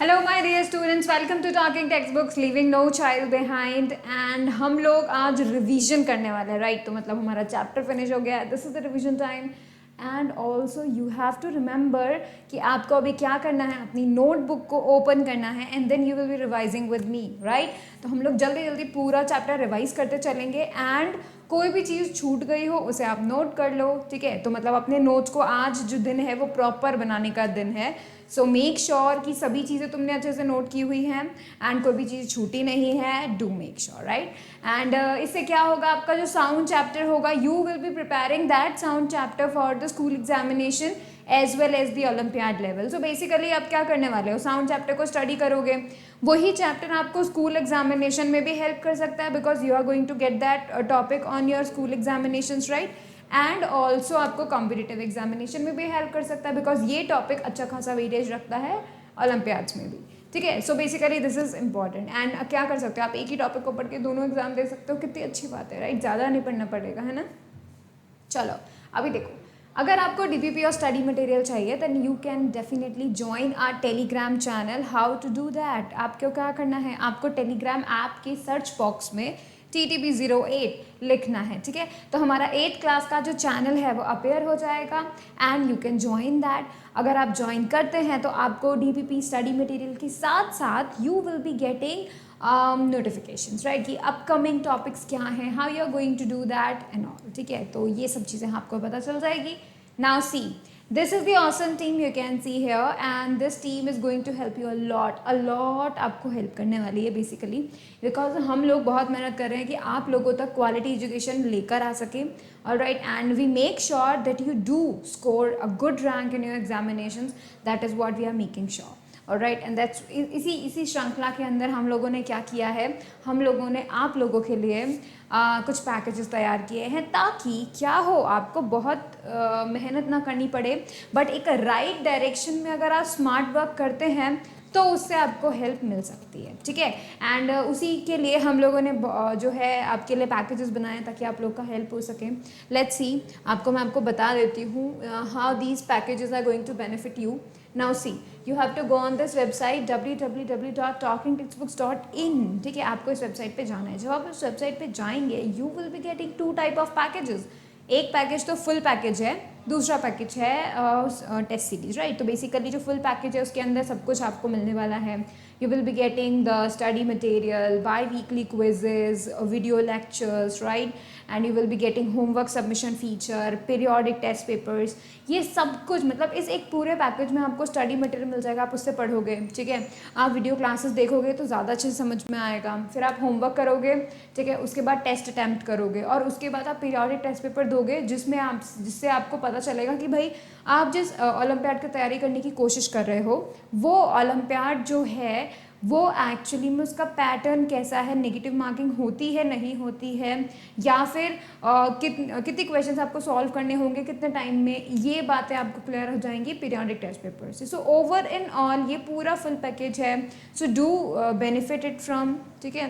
Hello my dear students, welcome to talking text books leaving no child behind. And हम लोग आज revision करने वाले हैं, राइट? तो मतलब हमारा चैप्टर फिनिश हो गया है, this is the revision time. And also you have to remember कि आपको अभी क्या करना है, अपनी नोटबुक को ओपन करना है and then you will be revising with me, right? तो हम लोग जल्दी जल्दी पूरा चैप्टर रिवाइज करते चलेंगे एंड कोई भी चीज़ छूट गई हो उसे आप नोट कर लो, ठीक है? तो मतलब अपने नोट्स को आज जो दिन है वो प्रॉपर बनाने का दिन है। सो मेक श्योर कि सभी चीज़ें तुमने अच्छे से नोट की हुई हैं एंड कोई भी चीज़ छूटी नहीं है। Do make sure, right? And इससे क्या होगा, आपका जो साउंड चैप्टर होगा, you will be preparing that sound chapter for the school examination as well as the olympiad level. So basically आप क्या करने वाले हो, साउंड चैप्टर को स्टडी करोगे, वही चैप्टर आपको स्कूल एग्जामिनेशन में भी हेल्प कर सकता है because you are going to get that topic on your school examination, right? And also आपको कॉम्पिटिटिव एग्जामिनेशन में भी हेल्प कर सकता है बिकॉज ये टॉपिक अच्छा खासा वेटेज रखता है ओलंपियाड्स में भी, ठीक है? सो basically this is important. And क्या कर सकते हो आप, एक ही टॉपिक को पढ़ के दोनों एग्जाम दे सकते हो, कितनी अच्छी बात है, राइट? ज़्यादा नहीं पढ़ना पड़ेगा, है ना? चलो अभी देखो, अगर आपको डीपीपी और स्टडी मटेरियल चाहिए then you can definitely join our Telegram channel. How to do that, आपको क्या करना है, आपको टेलीग्राम ऐप के सर्च बॉक्स में TTP08 लिखना है, ठीक है? तो हमारा 8th क्लास का जो चैनल है वो अपेयर हो जाएगा and you can join that. अगर आप ज्वाइन करते हैं तो आपको डीपीपी स्टडी मटेरियल के साथ साथ you will be getting notifications, right? कि अपकमिंग टॉपिक्स क्या हैं, how you are going to do that and all, ठीक है? तो ये सब चीज़ें आपको पता चल जाएगी। Now see, this is the awesome team you can see here and this team is going to help you a lot आपको हेल्प करने वाली है बेसिकली बिकॉज हम लोग बहुत मेहनत कर रहे हैं कि आप लोगों तक क्वालिटी एजुकेशन लेकर आ सकें, alright? And we make sure that you do score a good rank in your examinations. That is what we are making sure. Alright, and that's इसी श्रृंखला के अंदर हम लोगों ने क्या किया है, हम लोगों ने आप लोगों के लिए कुछ पैकेजेस तैयार किए हैं ताकि क्या हो, आपको बहुत मेहनत ना करनी पड़े बट एक राइट डायरेक्शन में अगर आप स्मार्ट वर्क करते हैं तो उससे आपको हेल्प मिल सकती है, ठीक है? एंड उसी के लिए हम लोगों ने जो है आपके लिए पैकेजेस बनाए ताकि आप लोग का हेल्प हो सके। लेट्स सी, मैं आपको बता देती हूँ how these packages are going to benefit you. Now see, you have to go on this website www.talkingtextbooks.in, ठीक है? आपको इस वेबसाइट पे जाना है। जब आप इस वेबसाइट पे जाएंगे you will be getting 2 type of packages. एक पैकेज तो फुल पैकेज है, दूसरा पैकेज है टेस्ट सीरीज, राइट? तो बेसिकली जो फुल पैकेज है उसके अंदर सब कुछ आपको मिलने वाला है। You will be getting the study material, biweekly quizzes, video lectures, right? And you will be getting homework submission feature, periodic test papers, ये सब कुछ मतलब इस एक पूरे पैकेज में आपको स्टडी मटेरियल मिल जाएगा। आप उससे पढ़ोगे, ठीक है? आप वीडियो क्लासेस देखोगे तो ज़्यादा अच्छे से समझ में आएगा, फिर आप होमवर्क करोगे, ठीक है? उसके बाद टेस्ट अटैम्प्ट करोगे और उसके बाद आप पीरियोडिक टेस्ट पेपर दोगे जिससे आपको पता चलेगा कि भाई आप जिस ओलंपियाड की तैयारी करने की कोशिश कर रहे हो वो ओलंपियाड जो है वो एक्चुअली में उसका पैटर्न कैसा है, नेगेटिव मार्किंग होती है नहीं होती है, या फिर कितनी क्वेश्चंस आपको सॉल्व करने होंगे कितने टाइम में, ये बातें आपको क्लियर हो जाएंगी पीरियोडिक टेस्ट पेपर से। सो ओवर इन ऑल ये पूरा फुल पैकेज है, so do benefit it from, ठीक है?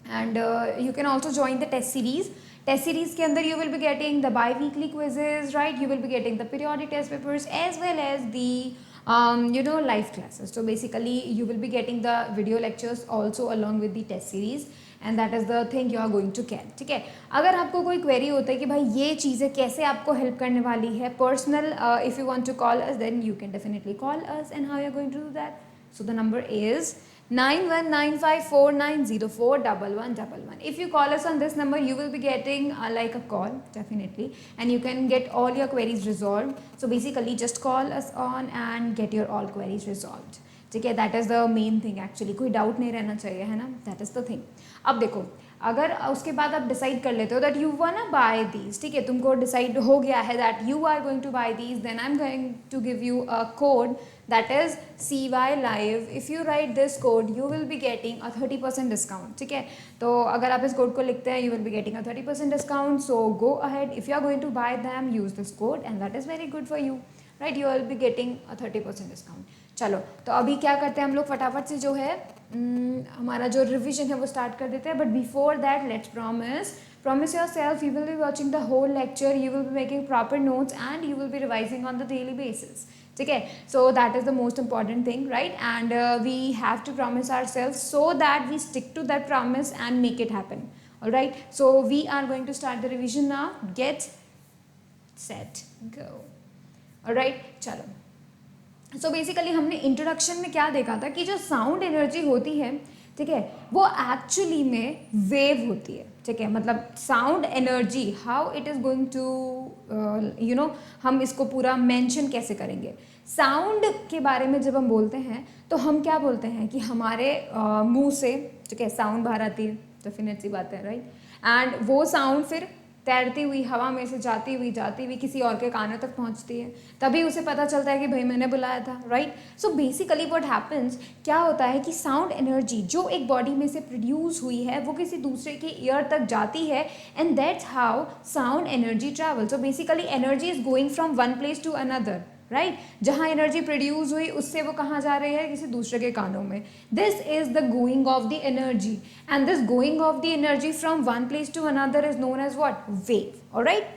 And you can also join the test series. Test series के अंदर you will be getting the biweekly quizzes, right? You will be getting the periodic test papers as well as the live classes. So basically you will be getting the video lectures also along with the test series and that is the thing you are going to get, ठीक है? अगर आपको कोई query होता है कि भाई ये चीज़ें कैसे आपको हेल्प करने वाली है, personal if you want to call us then you can definitely call us and how you are going to do that. So the number is 919549041111. If you call us on this number you will be getting like a call definitely and you can get all your queries resolved. So basically just call us on and get your all queries resolved, ठीक है? That is the main thing actually, कोई doubt नहीं रहना चाहिए, है ना? That is the thing. अब देखो, अगर उसके बाद आप डिसाइड कर लेते हो that you want to buy these, ठीक है? तुमको डिसाइड हो गया है that you are going to buy these, then I am going to give you a code that is CY Live. If you write this code you will be getting a 30% discount, ठीक है? तो अगर आप इस code को लिखते हैं you will be getting a 30% discount. So go ahead, if you are going to buy them use this code and that is very good for you, right? You will be getting a 30% discount. चलो तो अभी क्या करते हैं हम लोग, फटाफट से जो है हमारा जो रिविजन है वो स्टार्ट कर देते हैं, but before that let's promise Promise yourself you will be watching the whole lecture, you will be making proper notes and you will be revising on the daily basis. ठीक है, so that is the most important thing, right? And we have to promise ourselves so that we stick to that promise and make it happen. All right, so we are going to start the revision now. Get set go. All right, चलो. So basically हमने introduction में क्या देखा था कि जो sound energy होती है, ठीक है, वो एक्चुअली में वेव होती है. ठीक है, मतलब sound energy how it is going to you know, हम इसको पूरा मेंशन कैसे करेंगे. साउंड के बारे में जब हम बोलते हैं तो हम क्या बोलते हैं कि हमारे मुंह से, ठीक है, साउंड बाहर आती है, डेफिनेट सी बात है, राइट. एंड वो साउंड फिर तैरती हुई हवा में से जाती हुई किसी और के कानों तक पहुंचती है, तभी उसे पता चलता है कि भाई मैंने बुलाया था, right. So basically what happens, क्या होता है कि साउंड एनर्जी जो एक बॉडी में से प्रोड्यूस हुई है वो किसी दूसरे के ईयर तक जाती है and that's how sound energy travel. So basically energy is going from one place to another, right. जहाँ एनर्जी प्रोड्यूस हुई उससे वो कहाँ जा रही है, किसी दूसरे के कानों में. This is the going of the energy and this going of the energy from one place to another is known as what, wave. Alright,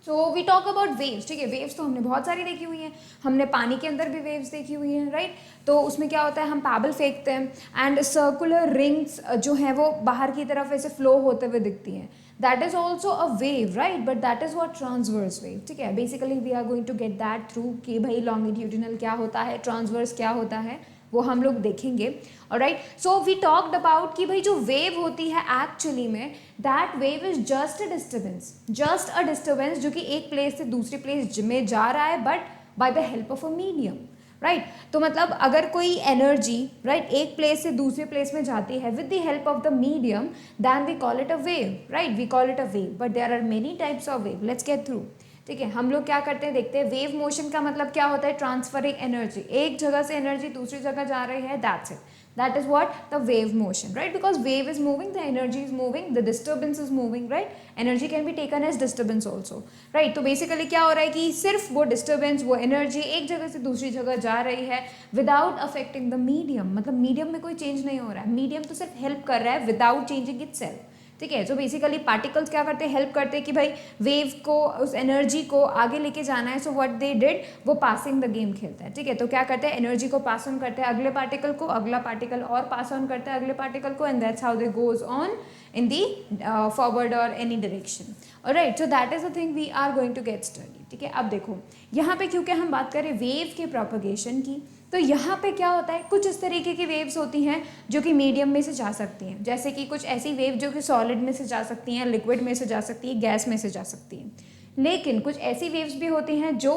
so we talk about waves. ठीक है, वेव्स तो हमने बहुत सारी देखी हुई हैं, हमने पानी के अंदर भी वेव्स देखी हुई हैं, राइट. तो उसमें क्या होता है, हम पैबल फेंकते हैं एंड सर्कुलर रिंग्स जो हैं वो बाहर की तरफ ऐसे फ्लो होते हुए दिखती हैं. That is also a wave, right, but that is what transverse wave. ठीक है, basically we are going to get that through कि भाई लॉन्गिट्यूडिनल क्या होता है, ट्रांसवर्स क्या होता है, वो हम लोग देखेंगे. Alright, so we talked about कि भाई जो वेव होती है एक्चुअली में that wave is just a disturbance जो कि एक प्लेस से दूसरी प्लेस में जा रहा है but by the help of a medium, right. तो मतलब अगर कोई एनर्जी, राइट, एक प्लेस से दूसरे प्लेस में जाती है with the help of the medium, then we call it a wave, right, we call it a wave. But there are many types of wave, let's get through. ठीक है, हम लोग क्या करते हैं, देखते हैं. वेव मोशन का मतलब क्या होता है, ट्रांसफरिंग एनर्जी, एक जगह से एनर्जी दूसरी जगह जा रही है, that's it. That is what the wave motion, right? Because wave is moving, the energy is moving, the disturbance is moving, right? Energy can be taken as disturbance also, right? तो basically क्या हो रहा है कि सिर्फ वो disturbance, वो energy एक जगह से दूसरी जगह जा रही है without affecting the medium. मतलब medium में कोई change नहीं हो रहा है, medium तो सिर्फ help कर रहा है without changing itself. ठीक है, तो बेसिकली पार्टिकल्स क्या करते हैं, हेल्प करते हैं कि भाई वेव को, उस एनर्जी को आगे लेके जाना है. सो व्हाट दे डिड, वो पासिंग द गेम खेलता है. ठीक है, तो क्या करते हैं, एनर्जी को पास ऑन करते हैं अगले पार्टिकल को, अगला पार्टिकल और पास ऑन करता है अगले पार्टिकल को, and that's how they goes on in the forward or any direction. Alright, so that is the thing we are going to get study. ठीक है, अब देखो यहाँ पे क्योंकि हम बात करें वेव के प्रोपगेशन की, तो यहाँ पे क्या होता है, कुछ इस तरीके की वेव्स होती हैं जो कि मीडियम में से जा सकती हैं. जैसे कि कुछ ऐसी वेव जो कि सॉलिड में से जा सकती हैं, लिक्विड में से जा सकती है, गैस में से जा सकती हैं. लेकिन कुछ ऐसी वेव्स भी होती हैं जो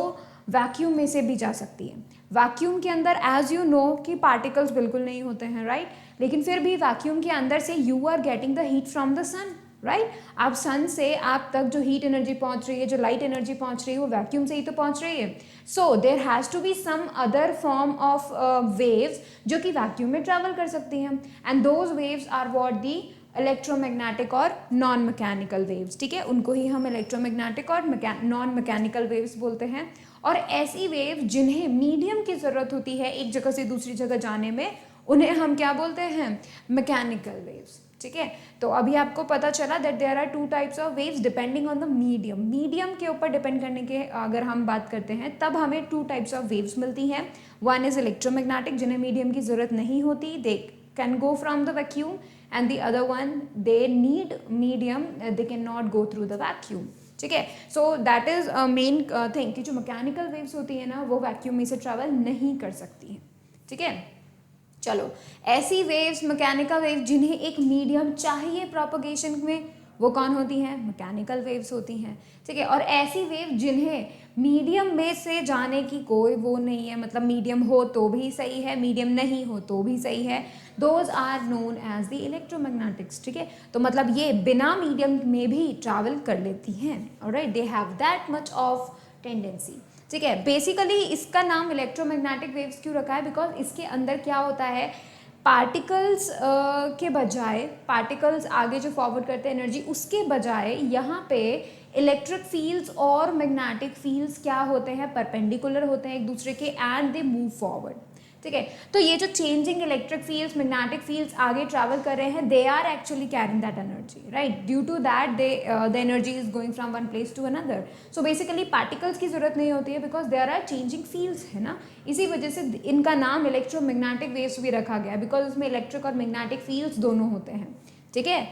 वैक्यूम में से भी जा सकती हैं. वैक्यूम के अंदर एज यू नो कि पार्टिकल्स बिल्कुल नहीं होते हैं, राइट. लेकिन फिर भी वैक्यूम के अंदर से you are getting the heat from the sun, right. आप सन से आप तक जो हीट एनर्जी पहुंच रही है, जो लाइट एनर्जी पहुंच रही है, वो वैक्यूम से ही तो पहुंच रही है. So there has to be some other form of waves जो कि वैक्यूम में ट्रैवल कर सकती हैं, and those waves are what the electromagnetic और नॉन मैकेनिकल वेव्स. ठीक है, उनको ही हम इलेक्ट्रोमैग्नेटिक और नॉन मैकेनिकल वेव्स बोलते हैं. और ऐसी वेव जिन्हें मीडियम की ज़रूरत होती है एक जगह से दूसरी जगह जाने में, उन्हें हम क्या बोलते हैं, मैकेनिकल वेव्स. ठीक है, तो अभी आपको पता चला that there are two types of waves depending on the medium. Medium के ऊपर डिपेंड करने के अगर हम बात करते हैं तब हमें टू टाइप्स ऑफ वेव्स मिलती हैं. वन इज इलेक्ट्रोमैग्नेटिक, जिन्हें मीडियम की जरूरत नहीं होती, they can go from the vacuum, and the other one they need medium, they can not go through the vacuum. ठीक है, सो दैट इज मेन थिंग कि जो मैकेनिकल वेव्स होती है ना वो वैक्यूम में से ट्रैवल नहीं कर सकती हैं. ठीक है, चलो ऐसी वेव्स, मैकेनिकल वेव्स जिन्हें एक मीडियम चाहिए प्रोपगेशन में, वो कौन होती हैं, मैकेनिकल वेव्स होती हैं. ठीक है, और ऐसी वेव जिन्हें मीडियम में से जाने की कोई वो नहीं है, मतलब मीडियम हो तो भी सही है, मीडियम नहीं हो तो भी सही है, those are known as the electromagnetics. ठीक है, तो मतलब ये बिना मीडियम में भी ट्रैवल कर लेती हैं. Alright, they have that much of tendency. ठीक है, बेसिकली इसका नाम इलेक्ट्रोमैग्नेटिक वेव्स क्यों रखा है, बिकॉज इसके अंदर क्या होता है, पार्टिकल्स के बजाय, पार्टिकल्स आगे जो फॉरवर्ड करते हैं एनर्जी, उसके बजाय यहाँ पे इलेक्ट्रिक फील्ड्स और मैग्नेटिक फील्ड्स क्या होते हैं, परपेंडिकुलर होते हैं एक दूसरे के, एंड दे मूव फॉरवर्ड. ठीक है। तो ये जो changing electric fields, magnetic fields आगे ट्रैवल कर रहे हैं, they are actually carrying that energy, right. Due to that the energy is going from one place to another. So basically particles की जरूरत नहीं होती है because there are changing fields, है ना। इसी वजह से इनका नाम इलेक्ट्रोमैग्नेटिक वेव्स भी रखा गया बिकॉज उसमें इलेक्ट्रिक और मैग्नेटिक फील्ड्स दोनों होते हैं, ठीक है।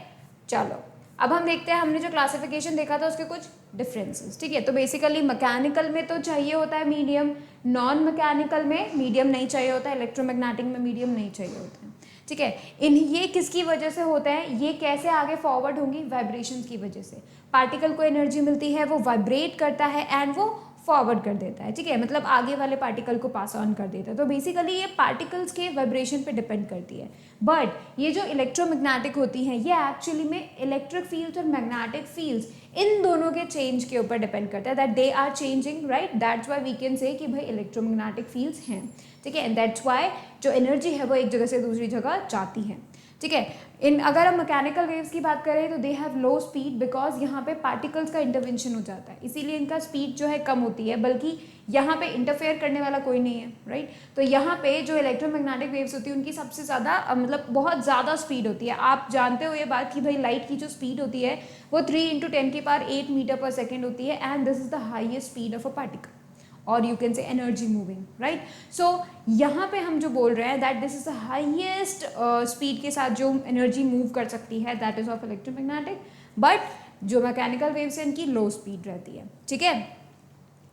चलो अब हम देखते हैं, हमने जो क्लासिफिकेशन देखा था उसके कुछ डिफरेंसेस, ठीक है। तो बेसिकली मैकेनिकल में तो चाहिए होता है मीडियम, नॉन मैकेनिकल में मीडियम नहीं चाहिए होता है, इलेक्ट्रोमैग्नेटिक में मीडियम नहीं चाहिए होता है, ठीक है। ये किसकी वजह से होता है, ये कैसे आगे फॉरवर्ड होंगी, वाइब्रेशंस की वजह से। पार्टिकल को एनर्जी मिलती है, वो वाइब्रेट करता है एंड वो फॉरवर्ड कर देता है, ठीक है, मतलब आगे वाले पार्टिकल को पास ऑन कर देता है। तो बेसिकली ये पार्टिकल्स के वाइब्रेशन पे डिपेंड करती है। बट ये जो इलेक्ट्रोमैग्नेटिक होती हैं ये एक्चुअली में इलेक्ट्रिक फील्ड्स और मैग्नेटिक फील्ड्स इन दोनों के चेंज के ऊपर डिपेंड करता है, that they are changing, right. That's why we can say कि भाई इलेक्ट्रोमैग्नेटिक फील्ड्स हैं, ठीक है। एंड दैट्स वाई जो एनर्जी है वो एक जगह से दूसरी जगह जाती है, ठीक है। अगर हम मैकेनिकल वेव्स की बात करें तो they have low speed because यहाँ पे पार्टिकल्स का इंटरवेंशन हो जाता है, इसीलिए इनका स्पीड जो है कम होती है, बल्कि यहाँ पे इंटरफेयर करने वाला कोई नहीं है, राइट। तो यहाँ पे जो इलेक्ट्रोमैग्नेटिक वेव्स होती है उनकी सबसे ज़्यादा मतलब बहुत ज़्यादा स्पीड होती है। आप जानते हो ये बात कि भाई लाइट की जो स्पीड होती है वो 3 × 10⁸ मीटर पर सेकेंड होती है and this is the highest speed of a particle or you can say energy moving, right. So यहाँ पे हम जो बोल रहे हैं that this is the highest speed के साथ जो एनर्जी मूव कर सकती है, that is of electromagnetic. But जो मैकेनिकल वेव्स है इनकी लो स्पीड रहती है, ठीक है।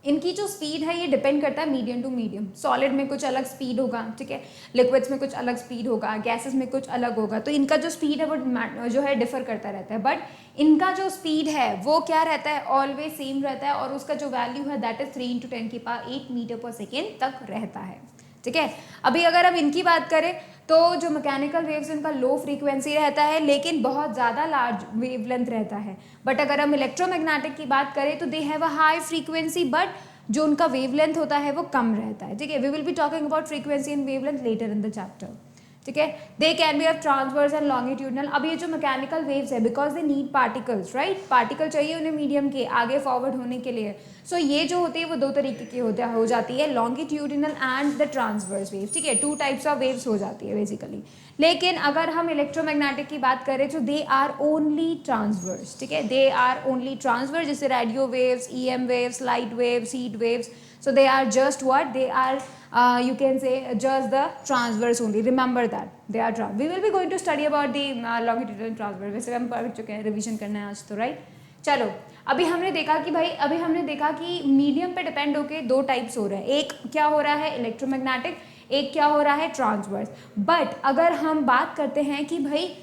इनकी जो स्पीड है ये डिपेंड करता है मीडियम टू मीडियम। सॉलिड में कुछ अलग स्पीड होगा, ठीक है, लिक्विड्स में कुछ अलग स्पीड होगा, गैसेस में कुछ अलग होगा, तो इनका जो स्पीड है वो जो है डिफर करता रहता है। बट इनका जो स्पीड है वो क्या रहता है, ऑलवेज सेम रहता है और उसका जो वैल्यू है दैट इज 3 × 10⁸ मीटर पर सेकेंड तक रहता है, ठीक है। अभी अगर हम इनकी बात करें तो जो मैकेनिकल वेव्स उनका लो फ्रीक्वेंसी रहता है लेकिन बहुत ज़्यादा लार्ज वेवलेंथ रहता है। बट अगर हम इलेक्ट्रोमैग्नेटिक की बात करें तो they have a high frequency but जो उनका वेवलेंथ होता है वो कम रहता है, ठीक है। We will be talking about frequency and wavelength later in the chapter, ठीक है। They can be of transverse and longitudinal. अब ये जो मैकेनिकल वेव्स है because they need particles, right, particle चाहिए उन्हें मीडियम के आगे फॉरवर्ड होने के लिए। सो ये जो होती है वो दो तरीके की हो जाती है, longitudinal and the transverse waves, ठीक है। 2 टाइप्स ऑफ वेव्स हो जाती है बेसिकली। लेकिन अगर हम इलेक्ट्रोमैग्नेटिक की बात करें तो दे आर ओनली ट्रांसवर्स, ठीक है, दे आर ओनली ट्रांसवर्स, जैसे radio waves, EM waves, light waves, heat waves. So they are just what? They are you can say just the transverse only. Remember that they are we will be going to study about the longitudinal transverse. वैसे हम पढ़ चुके हैं, revision करना है आज तो, right. चलो अभी हमने देखा कि मीडियम पे डिपेंड होके 2 टाइप्स हो रहे हैं, एक क्या हो रहा है इलेक्ट्रोमैग्नेटिक, एक क्या हो रहा है ट्रांसवर्स। बट अगर हम बात करते हैं कि भाई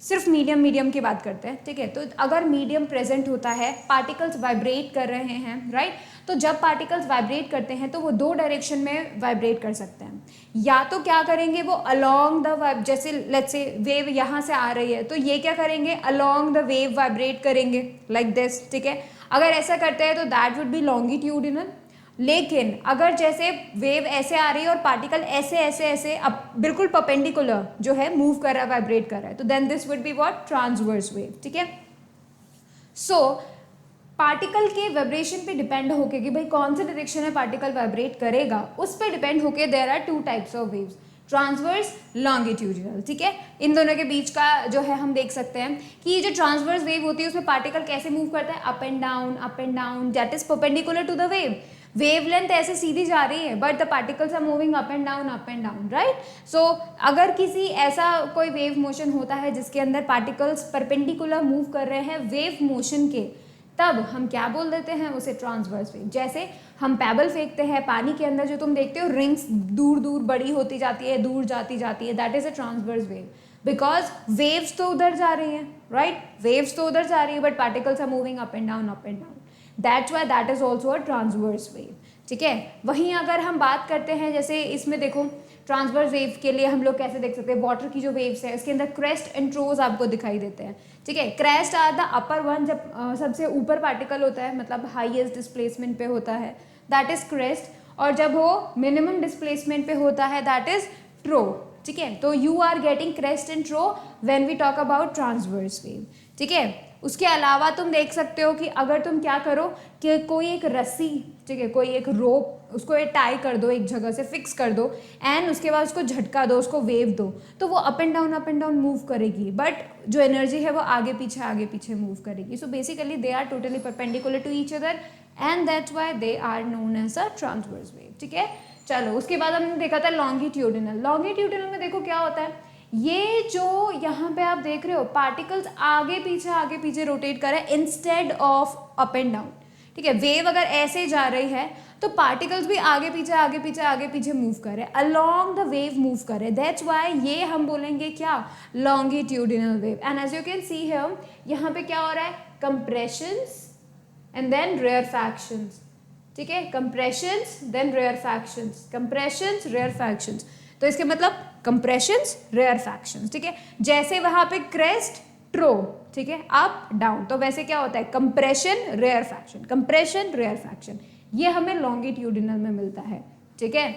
सिर्फ मीडियम की बात करते हैं, ठीक है, तो अगर मीडियम प्रेजेंट होता है, पार्टिकल्स वाइब्रेट कर रहे हैं, राइट, तो जब पार्टिकल्स वाइब्रेट करते हैं तो वो 2 डायरेक्शन में वाइब्रेट कर सकते हैं। या तो क्या करेंगे वो अलोंग द जैसे लेट्स से वेव यहाँ से आ रही है तो ये क्या करेंगे अलोंग द वेव वाइब्रेट करेंगे लाइक दिस, ठीक है। अगर ऐसा करते हैं तो दैट वुड बी लॉन्गिट्यूडिनल। लेकिन अगर जैसे वेव ऐसे आ रही है और पार्टिकल ऐसे अब बिल्कुल परपेंडिकुलर जो है मूव कर रहा है, वाइब्रेट कर रहा है, तो then this would be what transverse wave, ठीक है। सो पार्टिकल के वाइब्रेशन पे डिपेंड होके कि भाई कौन से डायरेक्शन में पार्टिकल वाइब्रेट करेगा उस पर डिपेंड होके there are 2 types of waves, transverse, longitudinal, ठीक है। इन दोनों के बीच का जो है हम देख सकते हैं कि ये जो ट्रांसवर्स वेव होती है उसमें पार्टिकल कैसे मूव करता है, up and down, that is perpendicular to the wave. Wavelength ऐसे सीधी जा रही है but the particles are moving up and down, right. So अगर किसी ऐसा कोई वेव मोशन होता है जिसके अंदर पार्टिकल्स परपेंडिकुलर मूव कर रहे हैं वेव मोशन के, तब हम क्या बोल देते हैं उसे ट्रांसवर्स वेव। जैसे हम पैबल फेंकते हैं पानी के अंदर, जो तुम देखते हो रिंग्स दूर बड़ी होती जाती है, दूर जाती है, that is a transverse wave because waves तो उधर जा रही हैं, राइट, वेव्स तो उधर जा रही है but particles are moving up and down, that's why that is also a transverse wave, ठीक है। वहीं अगर हम बात करते हैं जैसे इसमें देखो ट्रांसवर्स वेव के लिए हम लोग कैसे देख सकते हैं, वाटर की जो वेव्स है इसके अंदर क्रेस्ट एंड ट्रोज आपको दिखाई देते हैं, ठीक है। Crest are the upper one, जब सबसे ऊपर पार्टिकल होता है मतलब हाईएस्ट डिस्प्लेसमेंट पे होता है दैट इज क्रेस्ट, और जब वो मिनिमम डिस्प्लेसमेंट पे होता है दैट इज ट्रो, ठीक है। तो you are getting crest and trough when we talk about transverse wave, ठीक है। उसके अलावा तुम देख सकते हो कि अगर तुम क्या करो कि कोई एक रस्सी, ठीक है, कोई एक रोप उसको टाई कर दो, एक जगह से फिक्स कर दो एंड उसके बाद उसको झटका दो, उसको वेव दो, तो वो अप एंड डाउन मूव करेगी, बट जो एनर्जी है वो आगे पीछे मूव करेगी. So basically they are totally perpendicular to each other and that's why they are known as a transverse wave. ठीक है, चलो उसके बाद हमने देखा था लॉन्गिट्यूडिनल. लॉन्गिट्यूडिनल में देखो क्या होता है, ये जो यहाँ पे आप देख रहे हो पार्टिकल्स आगे पीछे रोटेट कर रहे हैं instead of up and down. ठीक है, वेव अगर ऐसे जा रही है तो पार्टिकल्स भी आगे पीछे मूव कर रहे हैं, अलोंग द वेव मूव कर रहे हैं. दैट्स व्हाई ये हम बोलेंगे क्या, longitudinal wave. And as you can see here, यहाँ पे क्या हो रहा है, कंप्रेशंस एंड देन रेयरफैक्शंस. ठीक है, कंप्रेशंस देन रेयरफैक्शंस, कंप्रेशंस रेयरफैक्शंस. तो इसके मतलब कंप्रेशंस रेयरफैक्शंस. ठीक है, जैसे वहां पे क्रेस्ट ट्रो, ठीक है, अप डाउन, तो वैसे क्या होता है, कंप्रेशन रेयरफैक्शन, कंप्रेशन रेयरफैक्शन. ये हमें लॉन्गिट्यूडिनल में मिलता है. ठीक है,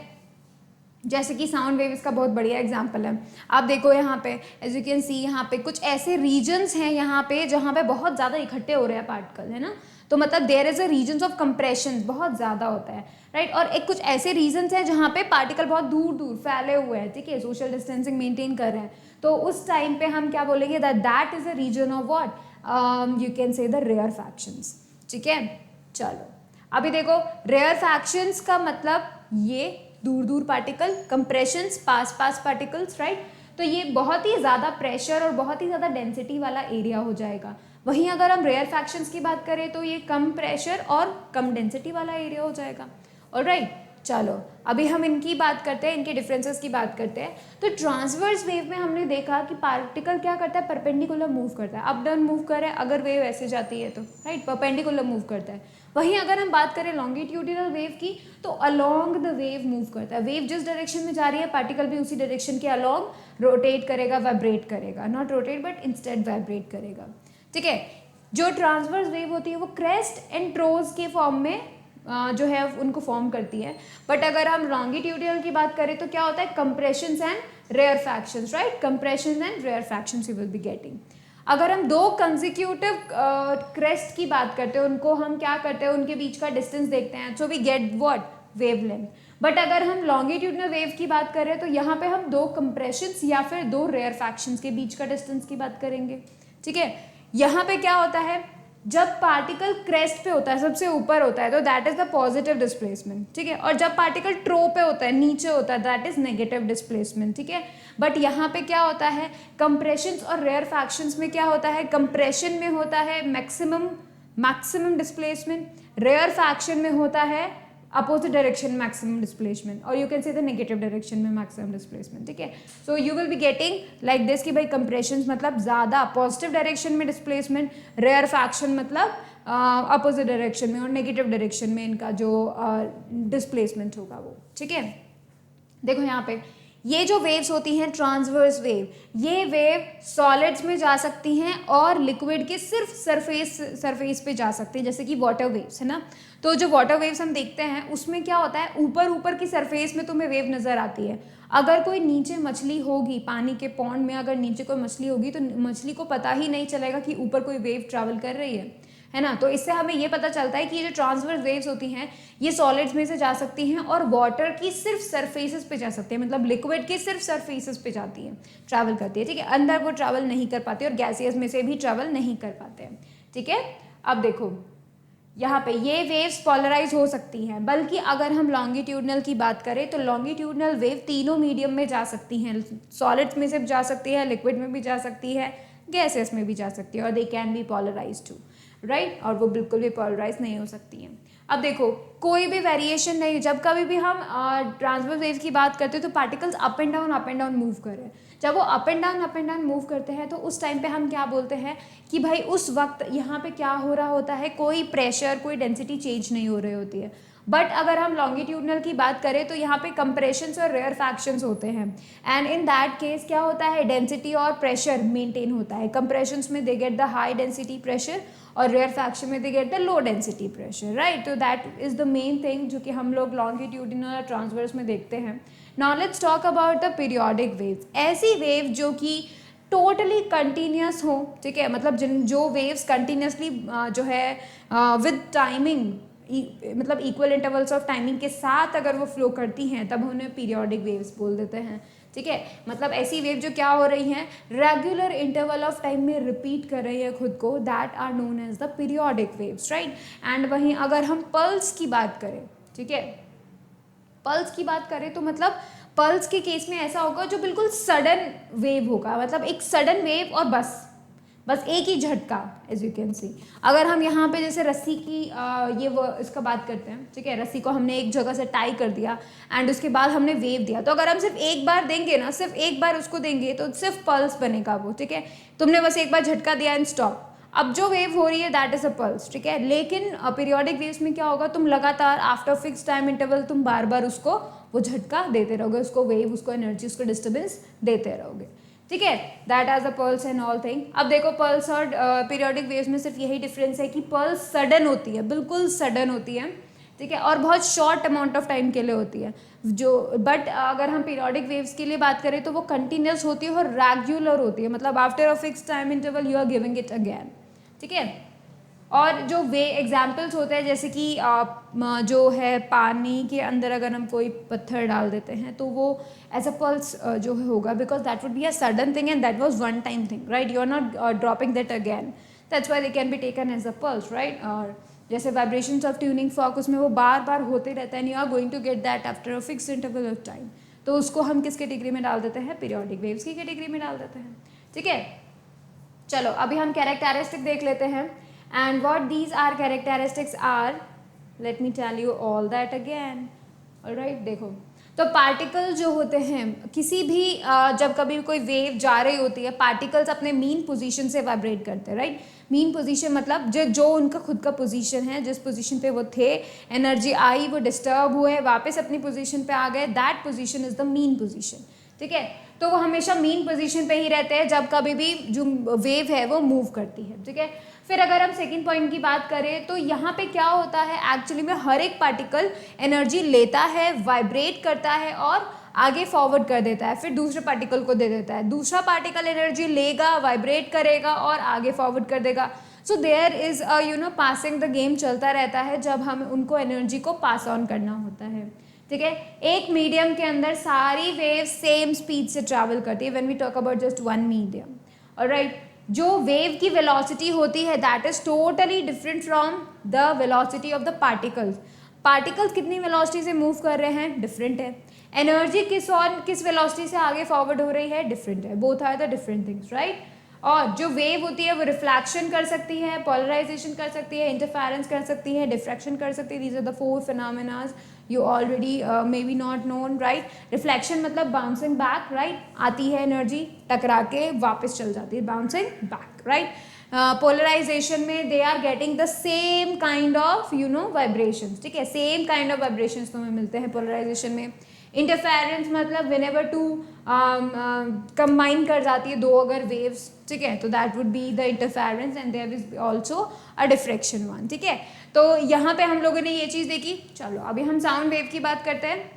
जैसे कि साउंड वेव इसका बहुत बढ़िया एग्जांपल है. आप देखो यहाँ पे एज यू कैन सी, यहाँ पे कुछ ऐसे रीजन्स हैं यहाँ पे जहाँ पे बहुत ज़्यादा इकट्ठे हो रहे हैं पार्टिकल, है ना, तो मतलब there is a regions of compression, बहुत ज़्यादा होता है, राइट. और एक कुछ ऐसे रीजन्स हैं जहाँ पे पार्टिकल बहुत दूर फैले हुए हैं. ठीक है, सोशल डिस्टेंसिंग मेंटेन कर रहे हैं, तो उस टाइम पे हम क्या बोलेंगे, that is a region of what, you can say the rarefactions. ठीक है, चलो अभी देखो रेयरफैक्शंस का मतलब ये दूर पार्टिकल, कंप्रेशंस पास पार्टिकल्स, राइट. तो ये बहुत ही ज़्यादा प्रेशर और बहुत ही ज़्यादा डेंसिटी वाला एरिया हो जाएगा. वहीं अगर हम रेयरफैक्शंस की बात करें तो ये कम प्रेशर और कम डेंसिटी वाला एरिया हो जाएगा. ऑलराइट, चलो अभी हम इनकी बात करते हैं, इनके डिफरेंसेस की बात करते हैं. तो ट्रांसवर्स वेव में हमने देखा कि पार्टिकल क्या करता है, परपेंडिकुलर मूव करता है, अप डाउन मूव करे, अगर वेव ऐसे जाती है तो, राइट, परपेंडिकुलर मूव करता है. वहीं अगर हम बात करें लॉन्गिट्यूडिनल वेव की, तो अलोंग द वेव मूव करता है. वेव जिस डायरेक्शन में जा रही है पार्टिकल भी उसी डायरेक्शन के अलोंग रोटेट करेगा, वाइब्रेट करेगा, not rotate but instead vibrate करेगा. ठीक है, जो ट्रांसवर्स वेव होती है वो क्रेस्ट एंड ट्रोज के फॉर्म में जो है उनको फॉर्म करती है. बट अगर हम लॉन्गिट्यूडिनल की बात करें तो क्या होता है, compressions and rarefactions, right, compressions and rarefactions you will be getting. अगर हम दो कंसेक्यूटिव क्रेस्ट की बात करते हैं, उनको हम क्या करते हैं, उनके बीच का डिस्टेंस देखते हैं, so we get what, wavelength. But अगर हम लॉन्गिट्यूडिनल वेव की बात करें तो यहाँ पे हम दो कंप्रेशंस या फिर दो रेयरफैक्शंस के बीच का डिस्टेंस की बात करेंगे. ठीक है, यहाँ पे क्या होता है, जब पार्टिकल क्रेस्ट पे होता है, सबसे ऊपर होता है, तो that is the positive displacement. ठीक है, और जब पार्टिकल ट्रो पे होता है, नीचे होता है, दैट इज नेगेटिव डिस्प्लेसमेंट. ठीक है, बट यहाँ पे क्या होता है, कंप्रेशंस और रेयरफैक्शंस में क्या होता है, कंप्रेशन में होता है मैक्सिमम डिस्प्लेसमेंट, रेयरफैक्शन में होता है अपोजिट डायरेक्शन मैक्सिमम डिस्प्लेसमेंट, और you can say the negative direction में मैक्सिमम डिस्प्लेसमेंट. ठीक है, so you will be getting like this कि भाई कंप्रेशन मतलब ज़्यादा पॉजिटिव डायरेक्शन में डिस्प्लेसमेंट, रेयरफैक्शन मतलब अपोजिट डायरेक्शन में, और नेगेटिव डायरेक्शन में इनका जो डिस्प्लेसमेंट होगा वो. ठीक है, देखो यहाँ पे ये जो वेव्स होती हैं ट्रांसवर्स वेव, ये वेव सॉलिड्स में जा सकती हैं और लिक्विड के सिर्फ सरफेस पे जा सकते हैं, जैसे कि वाटर वेव्स, है ना. तो जो वाटर वेव्स हम देखते हैं उसमें क्या होता है, ऊपर की सरफेस में तुम्हें वेव नज़र आती है. अगर कोई नीचे मछली होगी, पानी के पॉन्ड में अगर नीचे कोई मछली होगी तो मछली को पता ही नहीं चलेगा कि ऊपर कोई वेव ट्रैवल कर रही है ना. तो इससे हमें ये पता चलता है कि ये जो ट्रांसवर्स वेव्स होती हैं ये सॉलिड्स में से जा सकती हैं और वाटर की सिर्फ सरफेसेस पे जा सकती है, मतलब लिक्विड के सिर्फ सरफेसेस पे जाती है, ट्रैवल करती है. ठीक है, अंदर वो ट्रैवल नहीं कर पाती और गैसियस में से भी ट्रैवल नहीं कर पाते हैं. ठीक है, अब देखो यहाँ पे ये वेव्स पोलराइज हो सकती हैं, बल्कि अगर हम लॉन्गिट्यूडनल की बात करें तो लॉन्गिट्यूडनल वेव तीनों मीडियम में जा सकती हैं, सॉलिड्स में से जा सकती है, लिक्विड में भी जा सकती है, गैसेस में भी जा सकती है, और they can be polarise too, right, और वो बिल्कुल भी पोलराइज नहीं हो सकती हैं. अब देखो कोई भी वेरिएशन नहीं, जब कभी भी हम ट्रांसवर्स वेव की बात करते हैं तो particles up and down move कर रहे हैं. जब वो अप एंड डाउन मूव करते हैं तो उस टाइम पे हम क्या बोलते हैं कि भाई उस वक्त यहाँ पे क्या हो रहा होता है, कोई प्रेशर कोई डेंसिटी चेंज नहीं हो रही होती है. बट अगर हम लॉन्गिट्यूडनल की बात करें तो यहाँ पे कंप्रेशंस और रेयरफैक्शंस होते हैं, एंड इन दैट केस क्या होता है, डेंसिटी और प्रेशर मेंटेन होता है. कंप्रेशंस में they get the high density pressure और रेयरफैक्शन में they get the low density pressure, right. तो that is the main thing जो कि हम लोग लॉन्गिट्यूडनल और ट्रांसवर्स में देखते हैं. Now let's talk about the periodic wave. ऐसी वेव जो कि टोटली कंटिन्यूस हो, ठीक है, मतलब जो वेव्स कंटिन्यूसली जो है विद टाइमिंग मतलब इक्वल इंटरवल्स ऑफ टाइमिंग के साथ अगर वो फ्लो करती हैं तब उन्हें पीरियोडिक वेव्स बोल देते हैं, ठीक है। मतलब ऐसी वेव जो क्या हो रही हैं, रेगुलर इंटरवल ऑफ टाइम में रिपीट कर रही है खुद को, that are known as the periodic waves, right. And वहीं अगर हम पल्स की बात करें, ठीक है, पल्स की बात करें तो मतलब पल्स के केस में ऐसा होगा जो बिल्कुल सडन वेव होगा, मतलब एक सडन वेव और बस एक ही झटका, एज यू कैन सी। अगर हम यहाँ पे जैसे रस्सी की इसका बात करते हैं, ठीक है, रस्सी को हमने एक जगह से टाई कर दिया एंड उसके बाद हमने वेव दिया, तो अगर हम सिर्फ एक बार देंगे ना, सिर्फ एक बार उसको देंगे तो सिर्फ पल्स बनेगा वो, ठीक है। तुमने बस एक बार झटका दिया एंड स्टॉप, अब जो वेव हो रही है दैट इज अ पल्स, ठीक है। लेकिन पीरियोडिक वेव्स में क्या होगा, तुम लगातार आफ्टर फिक्स टाइम इंटरवल तुम बार बार उसको वो झटका देते रहोगे, उसको वेव, उसको एनर्जी, उसको डिस्टर्बेंस देते रहोगे, ठीक है। That as a pulse and all thing. अब देखो पल्स और पीरियोडिक वेव्स में सिर्फ यही डिफरेंस है कि पल्स सडन होती है, बिल्कुल सडन होती है, ठीक है, और बहुत शॉर्ट अमाउंट ऑफ टाइम के लिए होती है जो, बट अगर हम पीरियोडिक वेव्स के लिए बात करें तो वो कंटिन्यूस होती है और रेगुलर होती है, मतलब after a fix time interval you are giving it again, ठीक है। और जो वे एग्जाम्पल्स होते हैं जैसे कि जो है पानी के अंदर अगर हम कोई पत्थर डाल देते हैं तो वो एज अ पल्स जो है होगा, because that would be a sudden thing and that was one time thing, right. You are not dropping that again, that's why they can be taken as a pulse, right. और जैसे vibrations of tuning fork, उसमें वो बार बार होते रहता है and you are going to get that after a fix interval of time, तो उसको हम किस कैटेगरी में डाल देते हैं, पीरियोडिक वेव्स की कैटेगरी में डाल देते हैं, ठीक है। चलो अभी हम कैरेक्टरिस्टिक देख लेते हैं, and what these are characteristics are, let me tell you all that again, alright। देखो तो पार्टिकल जो होते हैं किसी भी जब कभी कोई वेव जा रही होती है, पार्टिकल्स अपने मीन पोजीशन से वाइब्रेट करते हैं, राइट। मीन पोजीशन मतलब जो उनका खुद का पोजीशन है, जिस पोजीशन पे वो थे, एनर्जी आई, वो डिस्टर्ब हुए, वापस अपनी पोजीशन पे आ गए, that position is the mean position, ठीक है। तो वो हमेशा मीन पोजीशन पे ही रहते हैं जब कभी भी जो वेव है वो मूव करती है, ठीक है। फिर अगर हम सेकंड पॉइंट की बात करें तो यहाँ पे क्या होता है, एक्चुअली में हर एक पार्टिकल एनर्जी लेता है, वाइब्रेट करता है और आगे फॉरवर्ड कर देता है, फिर दूसरे पार्टिकल को दे देता है, दूसरा पार्टिकल एनर्जी लेगा, वाइब्रेट करेगा और आगे फॉरवर्ड कर देगा। So there is passing the game चलता रहता है जब हम उनको एनर्जी को पास ऑन करना होता है, ठीक है। एक मीडियम के अंदर सारी वेव सेम स्पीड से ट्रैवल करती है, when we talk about just one medium, alright. जो वेव की वेलोसिटी होती है that is totally different from the velocity of the particles. Particles कितनी वेलोसिटी से मूव कर रहे हैं, डिफरेंट है। एनर्जी किस वेलोसिटी से आगे फॉरवर्ड हो रही है, डिफरेंट है। Both are the different things, right. और जो वेव होती है वो रिफ्लैक्शन कर सकती है, पोलराइजेशन कर सकती है, इंटरफेरेंस कर सकती है, डिफ्रैक्शन कर सकती है। These are the four phenomenas you already maybe not known, right। Reflection मतलब बाउंसिंग बैक, राइट, आती है एनर्जी, टकरा के वापस चल जाती है, बाउंसिंग बैक, राइट। पोलराइजेशन में they are getting the same kind of vibrations, ठीक है, सेम काइंड ऑफ वाइब्रेशंस तुम्हें मिलते हैं पोलराइजेशन में। इंटरफेरेंस मतलब व्हेनेवर टू कंबाइन कर जाती है दो अगर वेव्स, ठीक है, तो that would be the interference and there is also a diffraction one, ठीक है। तो यहाँ पे हम लोगों ने ये चीज़ देखी। चलो अभी हम साउंड वेव की बात करते हैं।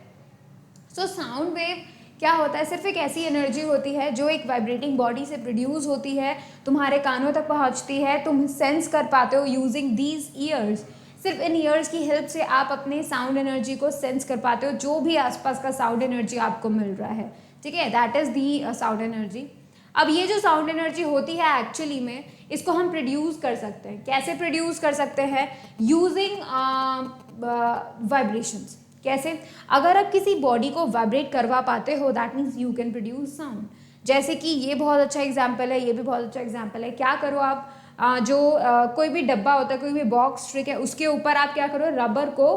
सो साउंड वेव क्या होता है, सिर्फ एक ऐसी एनर्जी होती है जो एक वाइब्रेटिंग बॉडी से प्रोड्यूस होती है, तुम्हारे कानों तक पहुँचती है, तुम सेंस कर पाते हो यूजिंग दीज ईयर्स। सिर्फ इन ईयर्स की हेल्प से आप अपने साउंड एनर्जी को सेंस कर पाते हो, जो भी आसपास का साउंड एनर्जी आपको मिल रहा है, ठीक है, that is the sound energy. अब ये जो साउंड एनर्जी होती है एक्चुअली में इसको हम प्रोड्यूस कर सकते हैं। कैसे प्रोड्यूस कर सकते हैं, यूजिंग वाइब्रेशंस। कैसे, अगर आप किसी बॉडी को वाइब्रेट करवा पाते हो that means you can produce sound. जैसे कि ये बहुत अच्छा एग्जाम्पल है, ये भी बहुत अच्छा एग्जाम्पल है। क्या करो आप, कोई भी डब्बा होता है, कोई भी बॉक्स, ठीक है, उसके ऊपर आप क्या करो, रबर को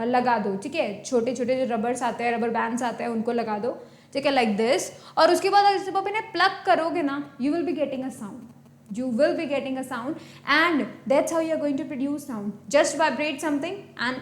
लगा दो, ठीक है, छोटे छोटे जो रबर्स आते हैं, रबर बैंड्स आते हैं, उनको लगा दो, ठीक है, लाइक दिस। और उसके बाद जब आप इन्हें प्लग करोगे ना, you will be getting a sound, you will be getting a sound and that's how you are going to produce sound. Just vibrate something and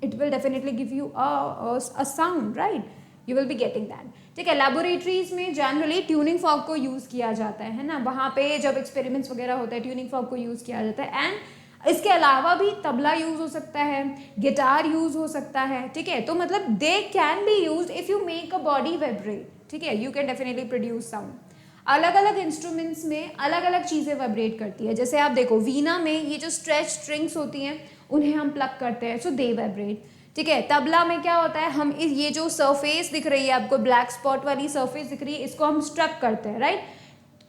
it will definitely give you a sound, right? You will be getting that. ठीक है, laboratories में generally tuning fork को use किया जाता है ना, वहाँ पे जब एक्सपेरिमेंट्स वगैरह होते हैं ट्यूनिंग फॉर्क को यूज़ किया जाता है। एंड इसके अलावा भी तबला यूज़ हो सकता है, गिटार यूज़ हो सकता है, ठीक है। तो मतलब दे can B use if you make a body vibrate, ठीक है, you can definitely produce sound. अलग अलग इंस्ट्रूमेंट्स में अलग अलग चीज़ें वाइब्रेट करती है। जैसे आप देखो वीणा में ये जो स्ट्रेच स्ट्रिंग्स होती हैं उन्हें हम प्लग करते हैं, सो दे वाइब्रेट। ठीक है, तबला में क्या होता है, हम ये जो सरफेस दिख रही है आपको, ब्लैक स्पॉट वाली सरफेस दिख रही है, इसको हम स्ट्रक करते हैं, राइट।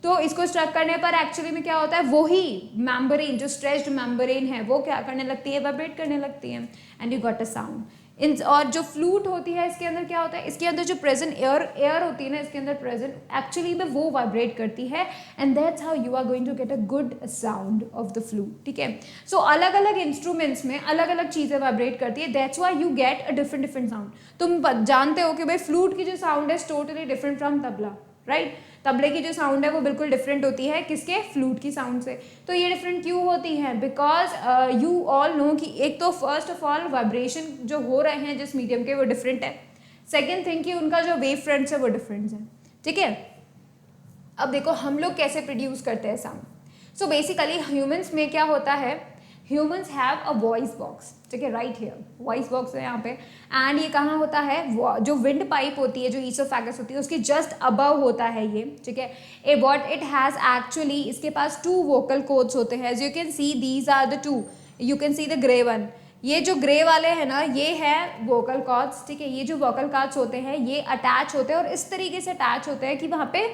तो इसको स्ट्रक करने पर एक्चुअली में क्या होता है, वही मेम्ब्रेन जो स्ट्रेच्ड मेम्ब्रेन है वो क्या करने लगती है, वाइब्रेट करने लगती है, and you got a sound. इन और जो फ्लूट होती है इसके अंदर क्या होता है, इसके अंदर जो प्रेजेंट एयर होती है ना, इसके अंदर प्रेजेंट एक्चुअली में वो वाइब्रेट करती है, and that's how you are going to get a good sound of the flute. ठीक है, सो अलग अलग इंस्ट्रूमेंट्स में अलग अलग चीज़ें वाइब्रेट करती है, that's why you get a different different sound. तुम जानते हो कि भाई फ्लूट की जो साउंड है totally different from tabla, right. तबले की जो साउंड है वो बिल्कुल डिफरेंट होती है किसके, फ्लूट की साउंड से। तो ये डिफरेंट क्यों होती है, बिकॉज यू ऑल नो कि एक तो फर्स्ट ऑफ ऑल वाइब्रेशन जो हो रहे हैं जिस मीडियम के वो डिफरेंट है, सेकेंड थिंग कि उनका जो वेव फ्रंट्स है वो डिफरेंट है। ठीक है, अब देखो हम लोग कैसे प्रोड्यूस करते हैं साउंड। सो बेसिकली ह्यूमंस में क्या होता है, humans have a voice box. ठीक है, राइट हियर वॉइस बॉक्स है यहाँ पे, एंड ये कहाँ होता है, जो विंड पाइप होती है जो ईसोफेगस होती है उसकी जस्ट अबव होता है ये। ठीक है, uh what it has actually, इसके पास 2 वोकल कोड्स होते हैं, as you can see these are the 2, you can see the grey one, ये जो ग्रे वाले हैं ना ये है वोकल कॉर्ड्स। ठीक है, ये जो वोकल कॉर्ड्स होते हैं ये अटैच होते हैं और इस तरीके से अटैच होते हैं कि वहाँ पे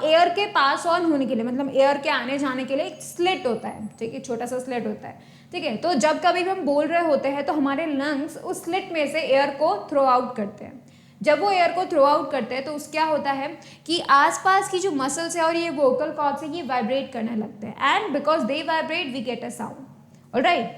एयर के पास ऑन होने के लिए, मतलब एयर के आने जाने के लिए एक स्लिट होता है। ठीक है, छोटा सा स्लिट होता है। ठीक है, तो जब कभी भी हम बोल रहे होते हैं तो हमारे लंग्स उस स्लिट में से एयर को थ्रो आउट करते हैं। जब वो एयर को थ्रो आउट करते हैं तो उस क्या होता है कि आसपास की जो मसल्स है और ये वोकल कॉर्ड्स है ये वाइब्रेट करने लगते हैं, and because they vibrate we get a sound. Alright,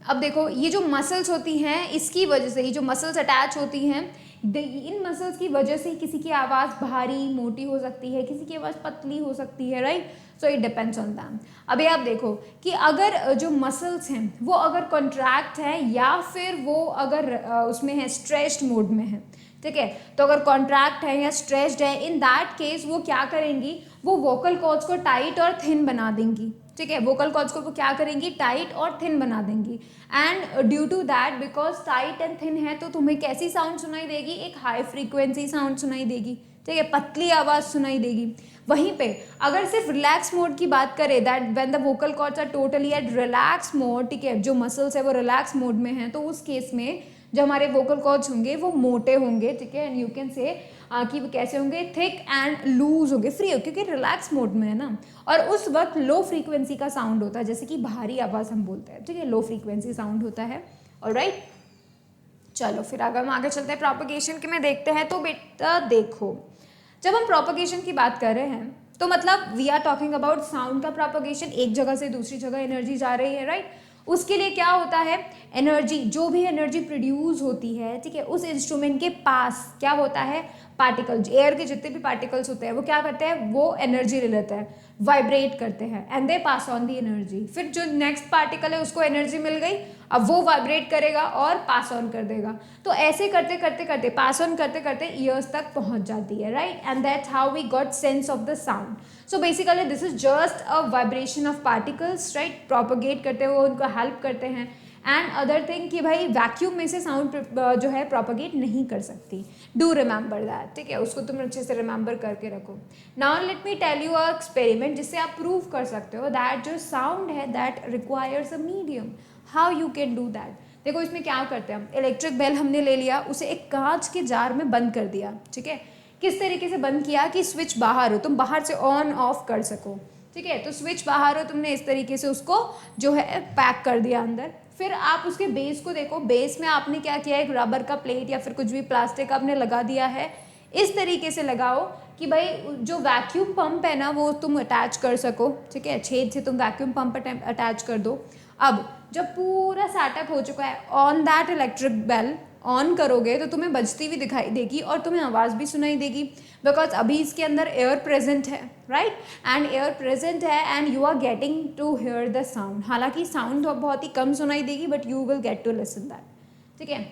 अब देखो ये जो मसल्स होती हैं इसकी वजह से, ये जो मसल्स अटैच होती हैं, इन मसल्स की वजह से किसी की आवाज़ भारी मोटी हो सकती है, किसी की आवाज़ पतली हो सकती है, right. So it depends on them. अभी आप देखो कि अगर जो मसल्स हैं वो अगर कॉन्ट्रैक्ट है या फिर वो अगर उसमें है स्ट्रेच्ड मोड में है, ठीक है, तो अगर कॉन्ट्रैक्ट है या स्ट्रेच्ड है, इन दैट केस वो क्या करेंगी, वो वोकल कॉर्ड्स को टाइट और थिन बना देंगी। ठीक है, वोकल कॉर्ड्स को वो क्या करेंगी, टाइट और थिन बना देंगी, and due to that because tight and thin है तो तुम्हें कैसी साउंड सुनाई देगी, एक हाई फ्रीक्वेंसी साउंड सुनाई देगी। ठीक है, पतली आवाज़ सुनाई देगी। वहीं पे अगर सिर्फ रिलैक्स मोड की बात करें, that when the vocal cords are totally at relax mode, ठीक है, जो मसल्स है वो रिलैक्स मोड में है, तो उस केस में जो हमारे वोकल कॉर्ड्स होंगे वो मोटे होंगे। ठीक है, एंड यू कैन से कि वो कैसे होंगे, थिक एंड लूज होंगे, फ्री हो, क्योंकि रिलैक्स मोड में है ना, और उस वक्त लो फ्रीक्वेंसी का साउंड होता है, जैसे कि भारी आवाज़ हम बोलते हैं। ठीक है, लो फ्रीक्वेंसी साउंड होता है। ऑलराइट, चलो फिर अगर हम आगे चलते हैं प्रोपगेशन के में देखते हैं। तो बेटा देखो, जब हम प्रोपगेशन की बात कर रहे हैं तो मतलब we are talking about sound का प्रोपगेशन, एक जगह से दूसरी जगह एनर्जी जा रही है, राइट। उसके लिए क्या होता है, एनर्जी, जो भी एनर्जी प्रोड्यूस होती है, ठीक है, उस इंस्ट्रूमेंट के पास क्या होता है, पार्टिकल्स, एयर के जितने भी पार्टिकल्स होते हैं वो क्या करते हैं, वो एनर्जी ले लेते हैं, वाइब्रेट करते हैं, and they pass on the energy. फिर जो नेक्स्ट पार्टिकल है उसको एनर्जी मिल गई, अब वो वाइब्रेट करेगा और पास ऑन कर देगा। तो ऐसे करते करते करते पास ऑन करते करते ईयर्स तक पहुंच जाती है, right, and that's how we got sense of the sound. So basically this is just a vibration of particles, right, propagate करते हुए उनको हेल्प करते हैं। एंड अदर थिंग कि भाई वैक्यूम में से साउंड जो है प्रोपोगेट नहीं कर सकती। डू रिमेंबर दैट, ठीक है, उसको तुम अच्छे से रिमेंबर करके रखो। Now let me tell you a experiment जिससे आप प्रूव कर सकते हो दैट जो साउंड है that requires a medium. How you can do that, देखो इसमें क्या करते हैं हम, इलेक्ट्रिक बेल हमने ले लिया, उसे एक कांच के जार में बंद कर दिया। ठीक है, किस तरीके से बंद किया कि स्विच बाहर हो, तुम बाहर से ऑन ऑफ कर सको। ठीक है, तो स्विच बाहर हो, तुमने इस तरीके से उसको जो है पैक कर दिया अंदर। फिर आप उसके बेस को देखो, बेस में आपने क्या किया, एक रबर का प्लेट या फिर कुछ भी प्लास्टिक आपने लगा दिया है। इस तरीके से लगाओ कि भाई जो वैक्यूम पंप है ना वो तुम अटैच कर सको। ठीक है, छेद से तुम वैक्यूम पंप अटैच कर दो। अब जब पूरा सेटअप हो चुका है, on that electric bell on करोगे तो तुम्हें बजती हुई दिखाई देगी और तुम्हें आवाज़ भी सुनाई देगी, बिकॉज अभी इसके अंदर एयर प्रेजेंट है, राइट, एंड एयर प्रेजेंट है and you are getting to hear the sound. हालांकि साउंड तो बहुत ही कम सुनाई देगी but you will get to listen that. ठीक है,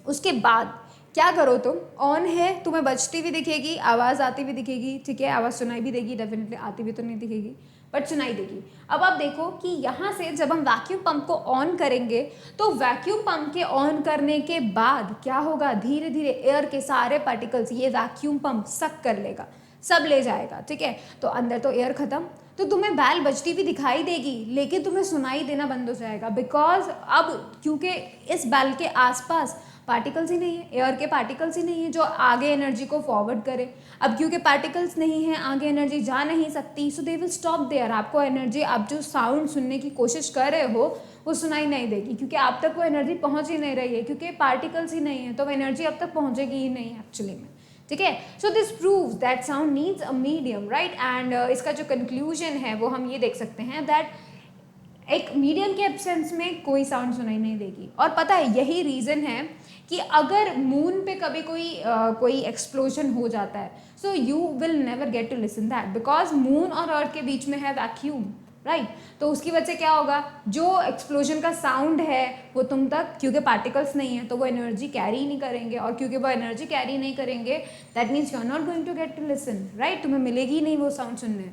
उसके बाद क्या करो, तुम ऑन है, तुम्हें बजती भी दिखेगी, आवाज़ आती भी दिखेगी। ठीक है, आवाज़ सुनाई भी देगी, डेफिनेटली आती भी तो नहीं दिखेगी बट सुनाई देगी। अब आप देखो कि यहाँ से जब हम वैक्यूम पंप को ऑन करेंगे तो वैक्यूम पंप के ऑन करने के बाद क्या होगा, धीरे धीरे एयर के सारे पार्टिकल्स ये वैक्यूम पंप सक कर लेगा, सब ले जाएगा। ठीक है, तो अंदर तो एयर खत्म, तो तुम्हें बैल बजती भी दिखाई देगी लेकिन तुम्हें सुनाई देना बंद हो जाएगा, बिकॉज अब क्योंकि इस बैल के आसपास पार्टिकल्स ही नहीं है, एयर के पार्टिकल्स ही नहीं है जो आगे एनर्जी को फॉरवर्ड करे। अब क्योंकि पार्टिकल्स नहीं है, आगे एनर्जी जा नहीं सकती, सो दे विल स्टॉप देयर। आपको एनर्जी, आप जो साउंड सुनने की कोशिश कर रहे हो वो सुनाई नहीं देगी, क्योंकि आप तक वो एनर्जी पहुंच ही नहीं रही है, क्योंकि पार्टिकल्स ही नहीं है तो वो एनर्जी अब तक पहुंचेगी ही नहीं एक्चुअली में। ठीक है, so this proves that sound needs a medium, right. And इसका जो कंक्लूजन है वो हम ये देख सकते हैं दैट एक मीडियम के एब्सेंस में कोई साउंड सुनाई नहीं देगी। और पता है यही रीज़न है कि अगर मून पे कभी कोई एक्सप्लोजन हो जाता है, so you will never get to listen that, because moon और अर्थ के बीच में है वैक्यूम, राइट। तो उसकी वजह से क्या होगा, जो एक्सप्लोजन का साउंड है वो तुम तक, क्योंकि पार्टिकल्स नहीं है तो वो एनर्जी कैरी नहीं करेंगे, और क्योंकि वो एनर्जी कैरी नहीं करेंगे that means you are not going to get to listen, right. तुम्हें मिलेगी ही नहीं वो साउंड सुनने।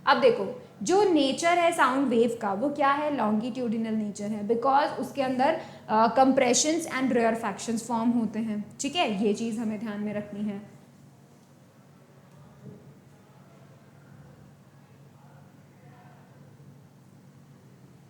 अब देखो जो नेचर है साउंड वेव का वो क्या है, लॉन्गिट्यूडिनल नेचर है, बिकॉज उसके अंदर कंप्रेशंस एंड रेयरफैक्शंस फॉर्म होते हैं। ठीक है, ये चीज़ हमें ध्यान में रखनी है।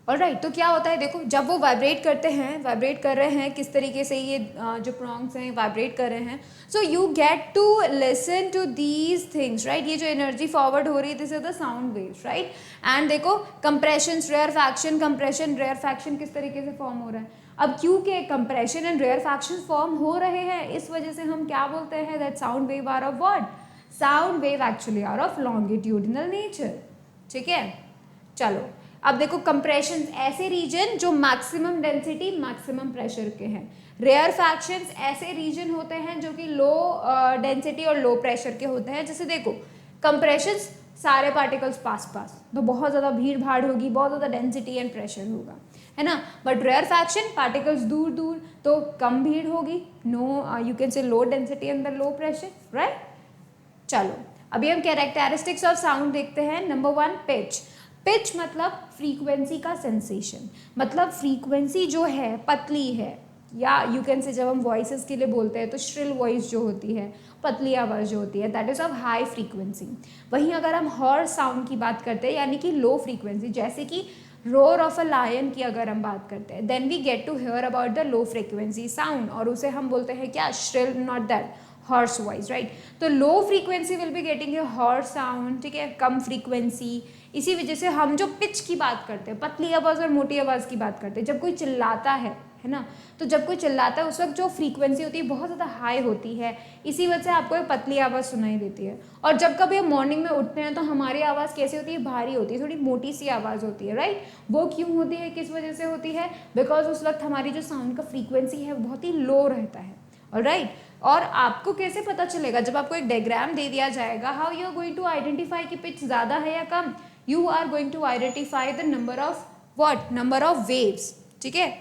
ऑलराइट, तो क्या होता है देखो, जब वो वाइब्रेट करते हैं, वाइब्रेट कर रहे हैं किस तरीके से, ये जो प्रॉन्ग्स हैं वाइब्रेट कर रहे हैं, so you get to listen to these things, right. ये जो एनर्जी फॉरवर्ड हो रही है this is the sound waves, right. And देखो कंप्रेशन, रेयरफैक्शन, कंप्रेशन, रेयरफैक्शन किस तरीके से फॉर्म हो रहा है। अब क्योंकि कंप्रेशन एंड रेयरफैक्शन फॉर्म हो रहे हैं, इस वजह से हम क्या बोलते हैं that sound wave are of what, sound wave actually are of longitudinal nature. ठीक है, चलो अब देखो कंप्रेशन ऐसे रीजन जो मैक्सिमम डेंसिटी मैक्सिमम प्रेशर के हैं, रेयर फैक्शंस ऐसे रीजन होते हैं जो कि लो डेंसिटी और लो प्रेशर के होते हैं। जैसे देखो कंप्रेशंस सारे पार्टिकल्स पास पास तो बहुत ज़्यादा भीड़ भाड़ होगी, बहुत ज़्यादा डेंसिटी एंड प्रेशर होगा, है ना। बट रेयर फैक्शन पार्टिकल्स दूर दूर तो कम भीड़ होगी, no you can say low density and the low pressure, right. चलो अभी हम कैरेक्टरिस्टिक्स ऑफ साउंड देखते हैं। Number 1 pitch. पिच मतलब फ्रीक्वेंसी का सेंसेशन, मतलब फ्रीक्वेंसी जो है पतली है, या यू कैन से जब हम वॉइसेस के लिए बोलते हैं तो श्रिल वॉइस जो होती है, पतली आवाज़ जो होती है, that is of high frequency. वहीं अगर हम हॉर्स साउंड की बात करते हैं यानी कि लो फ्रीक्वेंसी, जैसे कि रोर ऑफ अ लायन की अगर हम बात करते हैं, then we get to hear about the low frequency sound, और उसे हम बोलते हैं क्या, shrill, not that hoarse voice, right. तो low frequency will be getting a hoarse sound, ठीक है, कम फ्रीक्वेंसी। इसी वजह से हम जो पिच की बात करते हैं, पतली आवाज़ और मोटी आवाज़ की बात करते हैं, जब कोई चिल्लाता है ना, तो जब कोई चिल्लाता है उस वक्त जो फ्रीक्वेंसी होती है बहुत ज़्यादा हाई होती है, इसी वजह से आपको एक पतली आवाज़ सुनाई देती है। और जब कभी हम मॉर्निंग में उठते हैं तो हमारी आवाज़ कैसी होती है, भारी होती है, थोड़ी मोटी सी आवाज़ होती है, राइट। वो क्यों होती है, किस वजह से होती है, बिकॉज उस वक्त हमारी जो साउंड का फ्रीक्वेंसी है बहुत ही लो रहता है, ऑलराइट। और आपको कैसे पता चलेगा, जब आपको एक डायग्राम दे दिया जाएगा, how you are going to identify कि पिच ज़्यादा है या कम, you are going to identify the number of what, number of waves. ठीक है,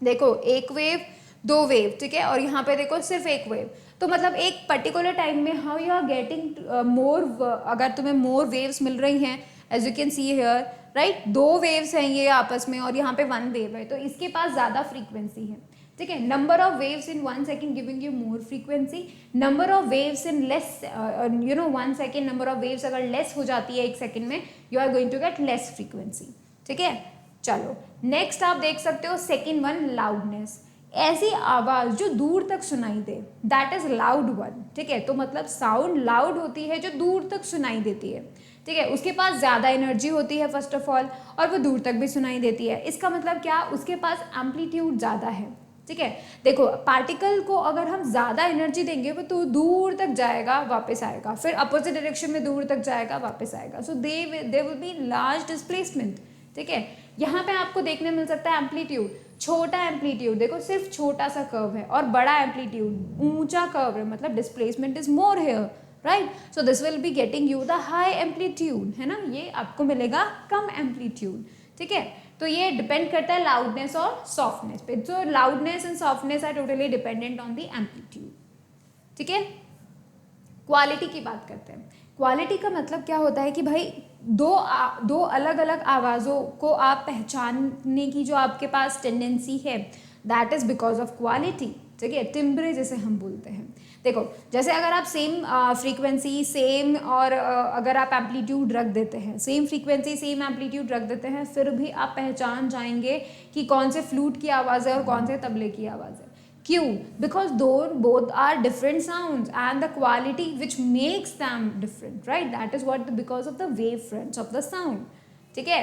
देखो एक वेव, दो वेव, ठीक है, और यहाँ पे देखो सिर्फ एक वेव, तो मतलब एक पर्टिकुलर टाइम में how you are getting more, अगर तुम्हें मोर वेव्स मिल रही हैं, as you can see here, right, दो वेव्स हैं ये आपस में और यहाँ पे वन वेव है, तो इसके पास ज़्यादा फ्रीक्वेंसी है। ठीक है, number of waves in 1 second giving you more frequency, number of waves in less, you know 1 second, number of waves अगर लेस हो जाती है 1 सेकेंड में, you are going to get less frequency. ठीक है, चलो नेक्स्ट आप देख सकते हो सेकेंड वन, लाउडनेस। ऐसी आवाज़ जो दूर तक सुनाई दे, दैट इज लाउड वन। ठीक है, तो मतलब साउंड लाउड होती है जो दूर तक सुनाई देती है। ठीक है, उसके पास ज़्यादा एनर्जी होती है फर्स्ट ऑफ ऑल, और वो दूर तक भी सुनाई देती है। इसका मतलब क्या, उसके पास एम्पलीट्यूड ज़्यादा है। ठीक है, देखो पार्टिकल को अगर हम ज़्यादा एनर्जी देंगे वो तो दूर तक जाएगा वापस आएगा, फिर अपोजिट डायरेक्शन में दूर तक जाएगा वापस आएगा, so they will be large displacement. ठीक है, यहाँ पे आपको देखने मिल सकता है एम्पलीट्यूड, छोटा एम्पलीट्यूड, देखो सिर्फ छोटा सा कर्व है, और बड़ा एम्पलीट्यूड ऊंचा कर्व है, मतलब displacement is more here, right. So this will be getting you the high amplitude, है ना, ये आपको मिलेगा कम एम्पलीट्यूड। ठीक है, तो ये डिपेंड करता है लाउडनेस और सॉफ्टनेस पे, तो loudness and softness are totally dependent on the amplitude. ठीक है, क्वालिटी की बात करते हैं। क्वालिटी का मतलब क्या होता है कि भाई दो अलग अलग आवाज़ों को आप पहचानने की जो आपके पास टेंडेंसी है, that is because of quality. ठीक है, टिम्ब्रे जिसे हम बोलते हैं। देखो जैसे अगर आप सेम फ्रीक्वेंसी सेम और अगर आप एम्पलीट्यूड रख देते हैं, सेम फ्रीक्वेंसी सेम एम्पलीट्यूड रख देते हैं, फिर भी आप पहचान जाएंगे कि कौन से फ्लूट की आवाज़ है और कौन से तबले की आवाज़ है। क्यों? Because both are different sounds and the quality which makes them different, right, that is what because of the wave fronts of the sound. ठीक है,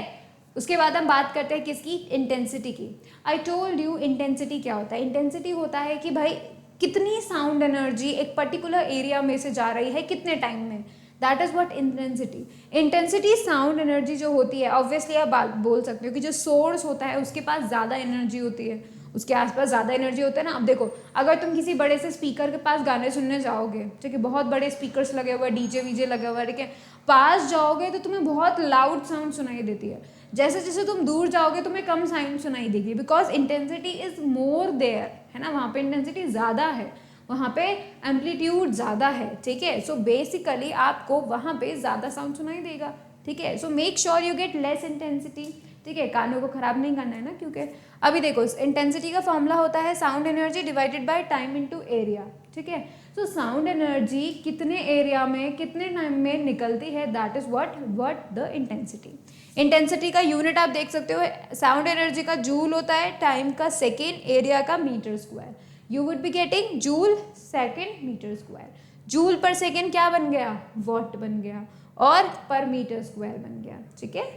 उसके बाद हम बात करते हैं किसकी? इंटेंसिटी की। आई टोल्ड यू इंटेंसिटी क्या होता है। इंटेंसिटी होता है कि भाई कितनी साउंड एनर्जी एक पर्टिकुलर एरिया में से जा रही है कितने टाइम में, that is what intensity. Intensity sound energy जो होती है, ऑब्वियसली आप बोल सकते हो कि जो सोर्स होता है उसके पास ज़्यादा एनर्जी होती है, उसके आसपास ज़्यादा एनर्जी होता है ना। अब देखो अगर तुम किसी बड़े से स्पीकर के पास गाने सुनने जाओगे, ठीक है, बहुत बड़े स्पीकर्स लगे हुए, डीजे वीजे लगे हुए, ठीक है, पास जाओगे तो तुम्हें बहुत लाउड साउंड सुनाई देती है। जैसे जैसे तुम दूर जाओगे तुम्हें कम साउंड सुनाई देगी, because intensity is more there, है ना, वहाँ पे इंटेंसिटी ज़्यादा है, वहाँ पे एम्पलीट्यूड ज़्यादा है। ठीक है, सो बेसिकली आपको वहाँ पे ज़्यादा साउंड सुनाई देगा। ठीक है, so make sure you get less intensity. ठीक है, कानों को खराब नहीं करना है ना, क्योंकि अभी देखो इंटेंसिटी का फॉर्मूला होता है sound energy divided by time into area. ठीक है, तो साउंड एनर्जी कितने एरिया में कितने टाइम में निकलती है, that is what the intensity. Intensity का यूनिट आप देख सकते हो, साउंड एनर्जी का जूल होता है, टाइम का सेकेंड, एरिया का metre square. You would be getting joule second metre square. Joule पर सेकेंड क्या बन गया? वॉट बन गया, और पर मीटर स्क्वायर बन गया। ठीक है,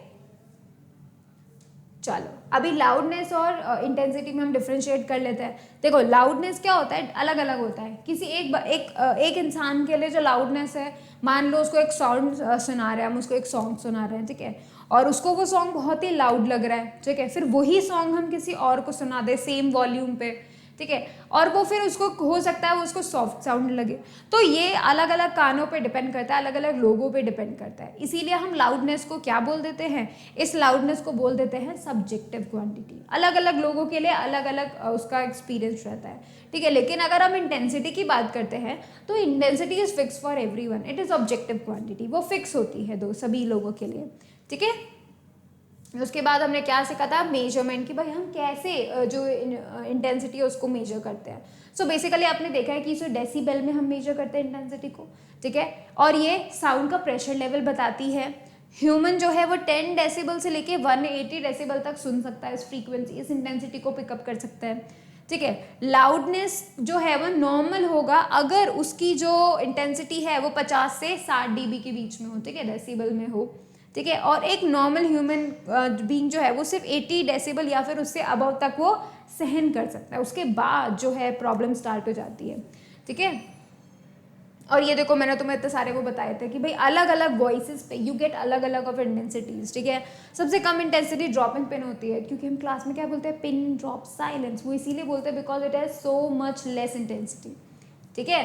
चलो अभी लाउडनेस और इंटेंसिटी में हम डिफ्रेंशिएट कर लेते हैं। देखो लाउडनेस क्या होता है, अलग अलग होता है। किसी एक इंसान के लिए जो लाउडनेस है, मान लो उसको एक साउंड सुना रहे हैं, हम उसको एक सॉन्ग सुना रहे हैं, ठीक है, और उसको वो सॉन्ग बहुत ही लाउड लग रहा है, ठीक है, फिर वही सॉन्ग हम किसी और को सुना दे सेम वॉल्यूम पे, ठीक है, और वो फिर उसको हो सकता है वो उसको सॉफ्ट साउंड लगे। तो ये अलग अलग कानों पे डिपेंड करता है, अलग अलग लोगों पे डिपेंड करता है। इसीलिए हम लाउडनेस को क्या बोल देते हैं? इस लाउडनेस को बोल देते हैं सब्जेक्टिव क्वांटिटी। अलग अलग लोगों के लिए अलग अलग उसका एक्सपीरियंस रहता है। ठीक है, लेकिन अगर हम इंटेंसिटी की बात करते हैं तो intensity is fix for everyone, it is objective quantity, वो फिक्स होती है सभी लोगों के लिए। ठीक है, उसके बाद हमने क्या सीखा था? मेजरमेंट, कि भाई हम कैसे जो इंटेंसिटी है उसको मेजर करते हैं। सो बेसिकली आपने देखा है कि इसे डेसीबल में हम मेजर करते हैं इंटेंसिटी को। ठीक है, और ये साउंड का प्रेशर लेवल बताती है। ह्यूमन जो है वो 10 डेसिबल से लेके 180 डेसिबल तक सुन सकता है, इस फ्रीक्वेंसी, इस इंटेंसिटी को पिकअप कर सकता है। ठीक है, लाउडनेस जो है वो नॉर्मल होगा अगर उसकी जो इंटेंसिटी है वो 50 से 60 dB के बीच में हो, ठीक है, डेसिबल में हो। ठीक है, और एक नॉर्मल ह्यूमन बीइंग जो है वो सिर्फ 80 डेसिबल या फिर उससे अबव तक वो सहन कर सकता है, उसके बाद जो है प्रॉब्लम स्टार्ट हो जाती है। ठीक है, और ये देखो मैंने तुम्हें इतने सारे वो बताए थे कि भाई अलग अलग वॉइसेस पे यू गेट अलग अलग ऑफ इंटेंसिटीज। ठीक है, सबसे कम इंटेंसिटी ड्रॉपिंग पिन होती है, क्योंकि हम क्लास में क्या बोलते हैं? पिन ड्रॉप साइलेंस, वो इसीलिए बोलते हैं because it has so much less intensity. ठीक है,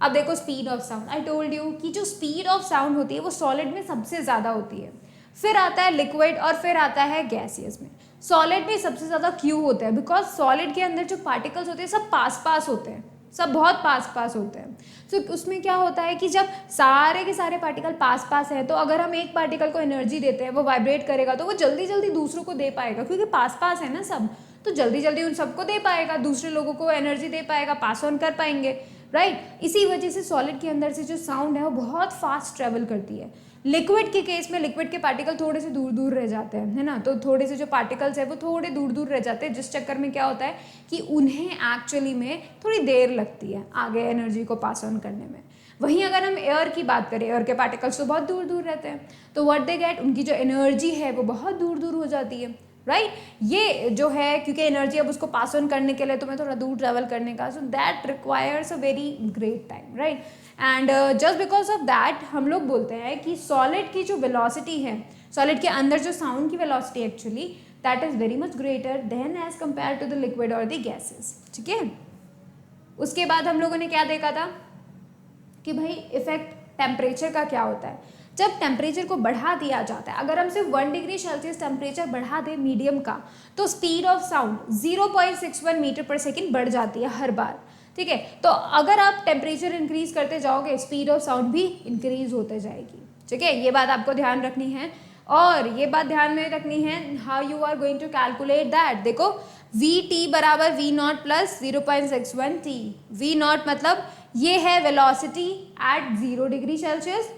अब देखो speed of sound. I told you कि जो स्पीड ऑफ साउंड होती है वो सॉलिड में सबसे ज़्यादा होती है, फिर आता है लिक्विड और फिर आता है गैसियस में। सॉलिड में सबसे ज़्यादा क्यों होता है? बिकॉज सॉलिड के अंदर जो पार्टिकल्स होते हैं सब पास पास होते हैं, सब बहुत पास पास होते हैं। तो उसमें क्या होता है कि जब सारे के सारे पार्टिकल पास पास हैं तो अगर हम एक पार्टिकल को एनर्जी देते हैं वो वाइब्रेट करेगा तो वो जल्दी जल्दी दूसरों को दे पाएगा, क्योंकि पास पास है ना सब, तो जल्दी जल्दी उन सबको दे पाएगा, दूसरे लोगों को एनर्जी दे पाएगा, पास ऑन कर पाएंगे, राइट। इसी वजह से सॉलिड के अंदर से जो साउंड है वो बहुत फास्ट ट्रेवल करती है। लिक्विड के केस में लिक्विड के पार्टिकल थोड़े से दूर दूर रह जाते हैं, है ना, तो थोड़े से जो पार्टिकल्स है वो थोड़े दूर दूर रह जाते हैं, जिस चक्कर में क्या होता है कि उन्हें एक्चुअली में थोड़ी देर लगती है आगे एनर्जी को पास ऑन करने में। वहीं अगर हम एयर की बात करें, एयर के पार्टिकल्स तो बहुत दूर दूर रहते हैं, तो व्हाट दे गेट, उनकी जो एनर्जी है वो बहुत दूर दूर हो जाती है, राइट। ये जो है क्योंकि एनर्जी अब उसको पास ऑन करने के लिए तुम्हें थोड़ा दूर ट्रैवल करने का, so that requires a very great time, right. And just because of that हम लोग बोलते हैं कि सॉलिड की जो वेलोसिटी है, सॉलिड के अंदर जो साउंड की velocity actually that is very much greater than as compare to the liquid और द गैसेस। ठीक है, उसके बाद हम लोगों ने क्या देखा था कि भाई इफेक्ट टेम्परेचर का क्या होता है। जब टेम्परेचर को बढ़ा दिया जाता है, अगर हम सिर्फ 1 डिग्री सेल्सियस टेम्परेचर बढ़ा दें मीडियम का, तो स्पीड ऑफ साउंड 0.61 मीटर पर सेकेंड बढ़ जाती है हर बार। ठीक है, तो अगर आप टेम्परेचर इंक्रीज करते जाओगे स्पीड ऑफ साउंड भी इंक्रीज होते जाएगी। ठीक है, ये बात आपको ध्यान रखनी है। और ये बात ध्यान में रखनी है, how you are going to calculate that. देखो वी टी बराबर V naught plus 0.61 T. V naught मतलब ये है velocity at 0 degree Celsius,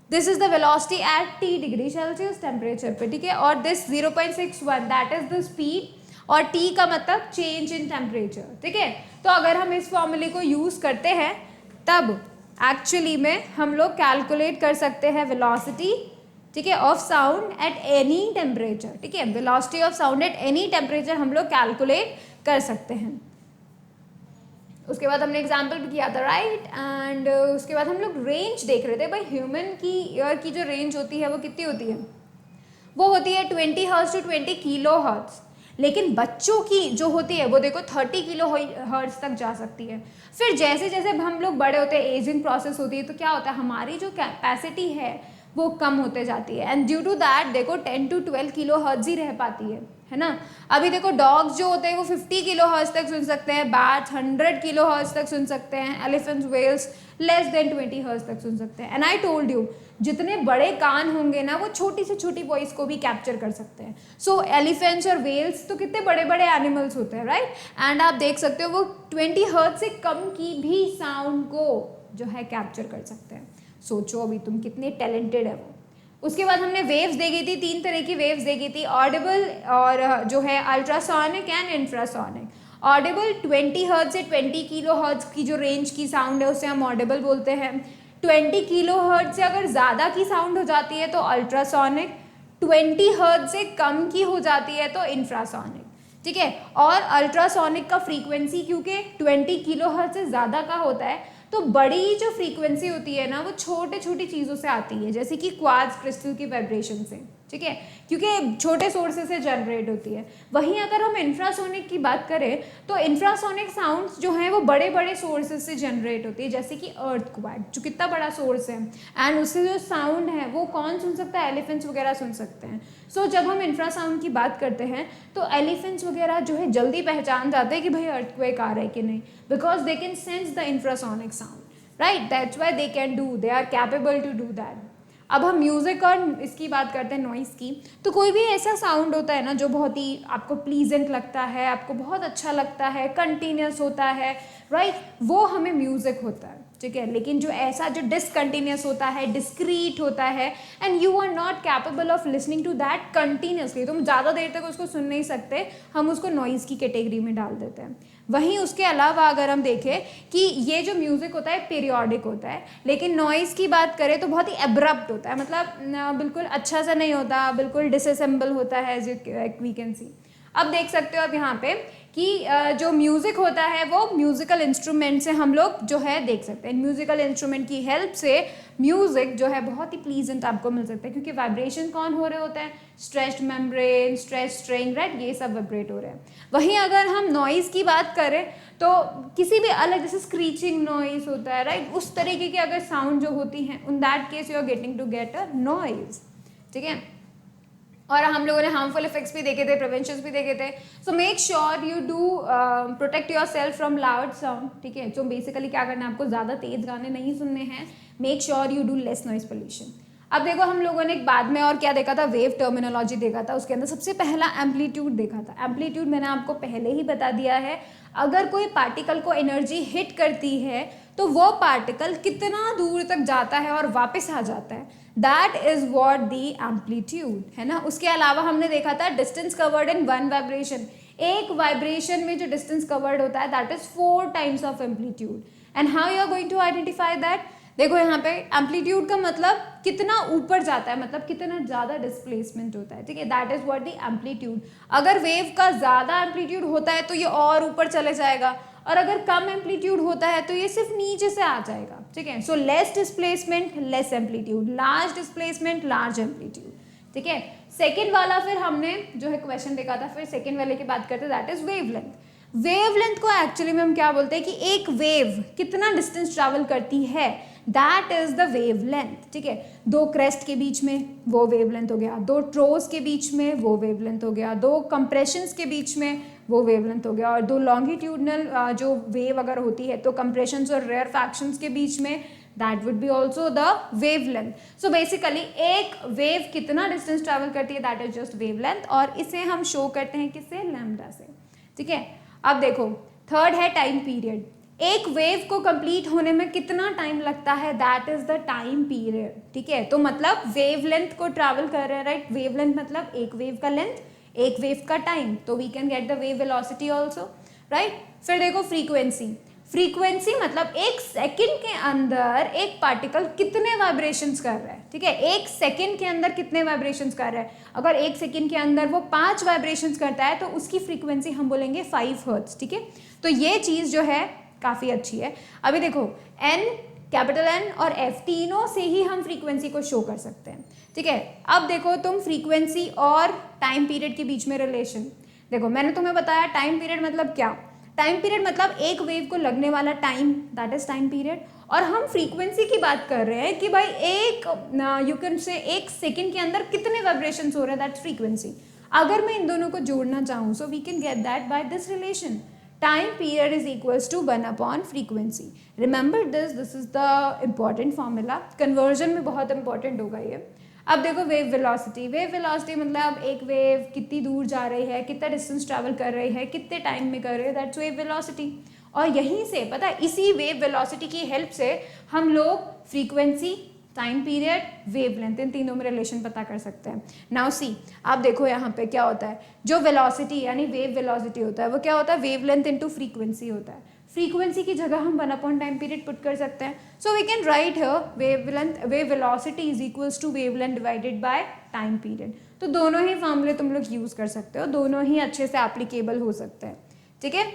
this is the velocity at T degree Celsius temperature पे, ठीक है। और this 0.61 that is the speed, और टी का मतलब चेंज इन टेम्परेचर, ठीक है। तो अगर हम इस फॉर्मूले को यूज करते हैं तब एक्चुअली में हम लोग कैलकुलेट कर सकते हैं वेलोसिटी, ठीक है, of sound at any temperature, ठीक है। Velocity of sound at any temperature हम लोग कैलकुलेट कर सकते हैं। उसके बाद हमने एग्जाम्पल भी किया था, राइट। एंड उसके बाद हम लोग रेंज देख रहे थे, भाई ह्यूमन की ईयर की जो रेंज होती है वो कितनी होती है, वो होती है 20 हर्ट्ज टू 20 किलो हर्ट्ज। लेकिन बच्चों की जो होती है वो देखो 30 किलो हर्ट्ज तक जा सकती है। फिर जैसे जैसे हम लोग बड़े होते हैं, एजिंग प्रोसेस होती है, तो क्या होता है, हमारी जो कैपेसिटी है वो कम होते जाती है। एंड ड्यू टू दैट देखो 10 to 12 किलो हर्ट्ज ही रह पाती है ना। अभी देखो डॉग्स जो होते हैं वो 50 किलो हर्ट्ज तक सुन सकते हैं, बैट्स 100 किलो हर्ट्ज तक सुन सकते हैं, elephants whales less than 20 hertz तक सुन सकते हैं। एंड आई टोल्ड यू जितने बड़े कान होंगे ना वो छोटी से छोटी वॉइस को भी कैप्चर कर सकते हैं। सो एलिफेंट्स और वेल्स तो कितने बड़े बड़े एनिमल्स होते हैं, राइट। एंड आप देख सकते हो वो 20 हर्ट्ज से कम की भी साउंड को जो है कैप्चर कर सकते हैं। सोचो अभी तुम कितने टैलेंटेड है वो। उसके बाद हमने वेव्स देखी थी, 3 तरह की वेव्स देखी थी, ऑडिबल और जो है ultrasonic and infrasonic. Audible 20 hertz से 20 किलो हर्ट्ज की जो रेंज की साउंड है उसे हम ऑडिबल बोलते हैं। 20 किलो हर्ट्ज से अगर ज़्यादा की साउंड हो जाती है तो अल्ट्रासोनिक, 20 हर्ट्ज से कम की हो जाती है तो इंफ्रासोनिक, ठीक है। और अल्ट्रासोनिक का फ्रीक्वेंसी क्योंकि 20 किलो हर्ट्ज से ज़्यादा का होता है, तो बड़ी जो फ्रीक्वेंसी होती है ना वो छोटे छोटी चीज़ों से आती है, जैसे कि क्वार्ट्ज क्रिस्टल की वाइब्रेशन से, ठीक है, क्योंकि छोटे सोर्सेस से जनरेट होती है। वहीं अगर हम इंफ्रासोनिक की बात करें तो इंफ्रासोनिक साउंड्स जो हैं वो बड़े बड़े सोर्सेस से जनरेट होती है, जैसे कि अर्थक्वेक जो कितना बड़ा सोर्स है, एंड उससे जो साउंड है वो कौन सुन सकता है, एलिफेंट्स वगैरह सुन सकते हैं। सो जब हम इंफ्रासाउंड की बात करते हैं तो एलिफेंट्स वगैरह जो है जल्दी पहचान जाते हैं कि भाई अर्थक्वेक आ रहा है कि नहीं, because they can sense the infrasonic sound, right. That's why they can do, they are capable to do that. अब हम म्यूज़िक और इसकी बात करते हैं, नॉइज़ की। तो कोई भी ऐसा साउंड होता है ना जो बहुत ही आपको प्लीजेंट लगता है, आपको बहुत अच्छा लगता है, कंटिन्यूस होता है, राइट, वो हमें म्यूज़िक होता है, ठीक है। लेकिन जो ऐसा जो डिसकंटिन्यूस होता है, डिस्क्रीट होता है, and you are not capable of listening to that continuously, तुम ज़्यादा देर तक उसको सुन नहीं सकते, हम उसको नॉइज़ की कैटेगरी में डाल देते हैं। वहीं उसके अलावा अगर हम देखें कि ये जो म्यूज़िक होता है पीरियोडिक होता है, लेकिन नॉइज़ की बात करें तो बहुत ही एब्रप्ट होता है, मतलब बिल्कुल अच्छा सा नहीं होता, बिल्कुल डिसअसेंबल होता है, एज वी कैन सी। अब देख सकते हो अब यहाँ पे कि जो म्यूज़िक होता है वो म्यूज़िकल इंस्ट्रूमेंट से हम लोग जो है देख सकते हैं। म्यूज़िकल इंस्ट्रूमेंट की हेल्प से म्यूज़िक जो है बहुत ही प्लीजेंट आपको मिल सकता है, क्योंकि वाइब्रेशन कौन हो रहे होते हैं, stretched membrane, stretched string, right, ये सब वाइब्रेट हो रहे हैं। वहीं अगर हम नॉइज़ की बात करें तो किसी भी अलग, जैसे स्क्रीचिंग नॉइज़ होता है, राइट, उस तरीके की अगर साउंड जो होती हैं, in that case you are getting to get a noise, ठीक है। और हम लोगों ने हार्मफुल इफेक्ट्स भी देखे थे, प्रिवेंशन भी देखे थे। So make sure you do protect your self from loud sound, ठीक है। सो बेसिकली क्या करना है, आपको ज़्यादा तेज गाने नहीं सुनने हैं, make sure you do less noise pollution. अब देखो हम लोगों ने बाद में और क्या देखा था, वेव टर्मिनोलॉजी देखा था, उसके अंदर सबसे पहला एम्पलीट्यूड देखा था। एम्पलीट्यूड मैंने आपको पहले ही बता दिया है, अगर कोई पार्टिकल को एनर्जी हिट करती है तो वो पार्टिकल कितना दूर तक जाता है और वापस आ जाता है, that is what the amplitude, है ना। उसके अलावा हमने देखा था distance covered in one vibration, एक वाइब्रेशन में जो डिस्टेंस कवर्ड होता है that is 4 times of amplitude. And how you are going to identify that, देखो यहाँ पे एम्पलीट्यूड का मतलब कितना ऊपर जाता है, मतलब कितना ज़्यादा डिस्प्लेसमेंट होता है, ठीक है, that is what the amplitude. अगर वेव का ज़्यादा एम्पलीट्यूड होता है तो ये और ऊपर चले जाएगा, और अगर कम एम्पलीट्यूड होता है तो ये सिर्फ नीचे से आ जाएगा, ठीक है। So less displacement less amplitude, large displacement large amplitude, ठीक है। सेकेंड वाला फिर हमने जो है क्वेश्चन देखा था, फिर सेकेंड वाले की बात करते हैं, दैट इज वेवलेंथ। वेवलेंथ को एक्चुअली में हम क्या बोलते हैं कि एक वेव कितना डिस्टेंस ट्रैवल करती है, दैट इज द वेवलेंथ, ठीक है। 2 क्रेस्ट के बीच में वो वेवलेंथ हो गया, 2 ट्रोज के बीच में वो वेवलेंथ हो गया, 2 कंप्रेशंस के बीच में वो वेवलेंथ हो गया, और 2 लॉन्गिट्यूडनल जो वेव अगर होती है तो कंप्रेशंस और रेयर फैक्शंस के बीच में that would B also the wave length. So basically एक वेव कितना डिस्टेंस ट्रैवल करती है, that is just wave length, और इसे हम शो करते हैं किससे, लैम्डा से. ठीक है, अब देखो थर्ड है टाइम पीरियड. एक वेव को कंप्लीट होने में कितना टाइम लगता है, that is the time period. ठीक है, तो मतलब वेव लेंथ को ट्रैवल कर रहे हैं, राइट. वेव लेंथ मतलब एक वेव का लेंथ, एक वेव का टाइम, तो we can get the wave velocity also, right. फिर देखो फ्रीक्वेंसी. फ्रीक्वेंसी मतलब एक सेकंड के अंदर एक पार्टिकल कितने वाइब्रेशंस कर रहा है. ठीक है, एक सेकंड के अंदर कितने वाइब्रेशंस कर रहा है. अगर एक सेकंड के अंदर वो 5 वाइब्रेशंस करता है तो उसकी फ्रीक्वेंसी हम बोलेंगे 5 हर्ट्ज. ठीक है, तो ये चीज़ जो है काफ़ी अच्छी है. अभी देखो एन, कैपिटल एन और एफ तीनों से ही हम फ्रीक्वेंसी को शो कर सकते हैं. ठीक है, अब देखो तुम फ्रीक्वेंसी और टाइम पीरियड के बीच में रिलेशन देखो. मैंने तुम्हें बताया टाइम पीरियड मतलब क्या. टाइम पीरियड मतलब एक वेव को लगने वाला time, that is time period. और हम फ्रीक्वेंसी की बात कर रहे हैं कि भाई एक यू कैन से एक सेकंड के अंदर कितने वाइब्रेशंस हो रहे हैं, दैट्स फ्रीक्वेंसी. अगर मैं इन दोनों को जोड़ना चाहूँ, so we can get that by this relation. Time period is equals to 1 upon frequency. Remember this is the important formula. Conversion में बहुत इंपॉर्टेंट होगा ये. अब देखो वेव वेलोसिटी. वेव वेलोसिटी मतलब एक वेव कितनी दूर जा रही है, कितना डिस्टेंस ट्रैवल कर रही है, कितने टाइम में कर रही है, दैट्स वेव वेलोसिटी. और यहीं से पता है, इसी वेव वेलोसिटी की हेल्प से हम लोग frequency, time period, wavelength, इन तीनों में रिलेशन पता कर सकते हैं. नाउ सी, आप देखो यहाँ पे क्या होता है. जो वेलोसिटी यानी वेव वेलोसिटी होता है वो क्या होता है, वेव लेंथ इंटू फ्रीक्वेंसी होता है. फ्रीक्वेंसी की जगह हम 1 अपॉन टाइम पीरियड पुट कर सकते हैं. So we can write here wave velocity is equals to wavelength divided by time period. तो दोनों ही फॉर्मूले तुम लोग यूज कर सकते हो, दोनों ही अच्छे से एप्लीकेबल हो सकते हैं. ठीक है,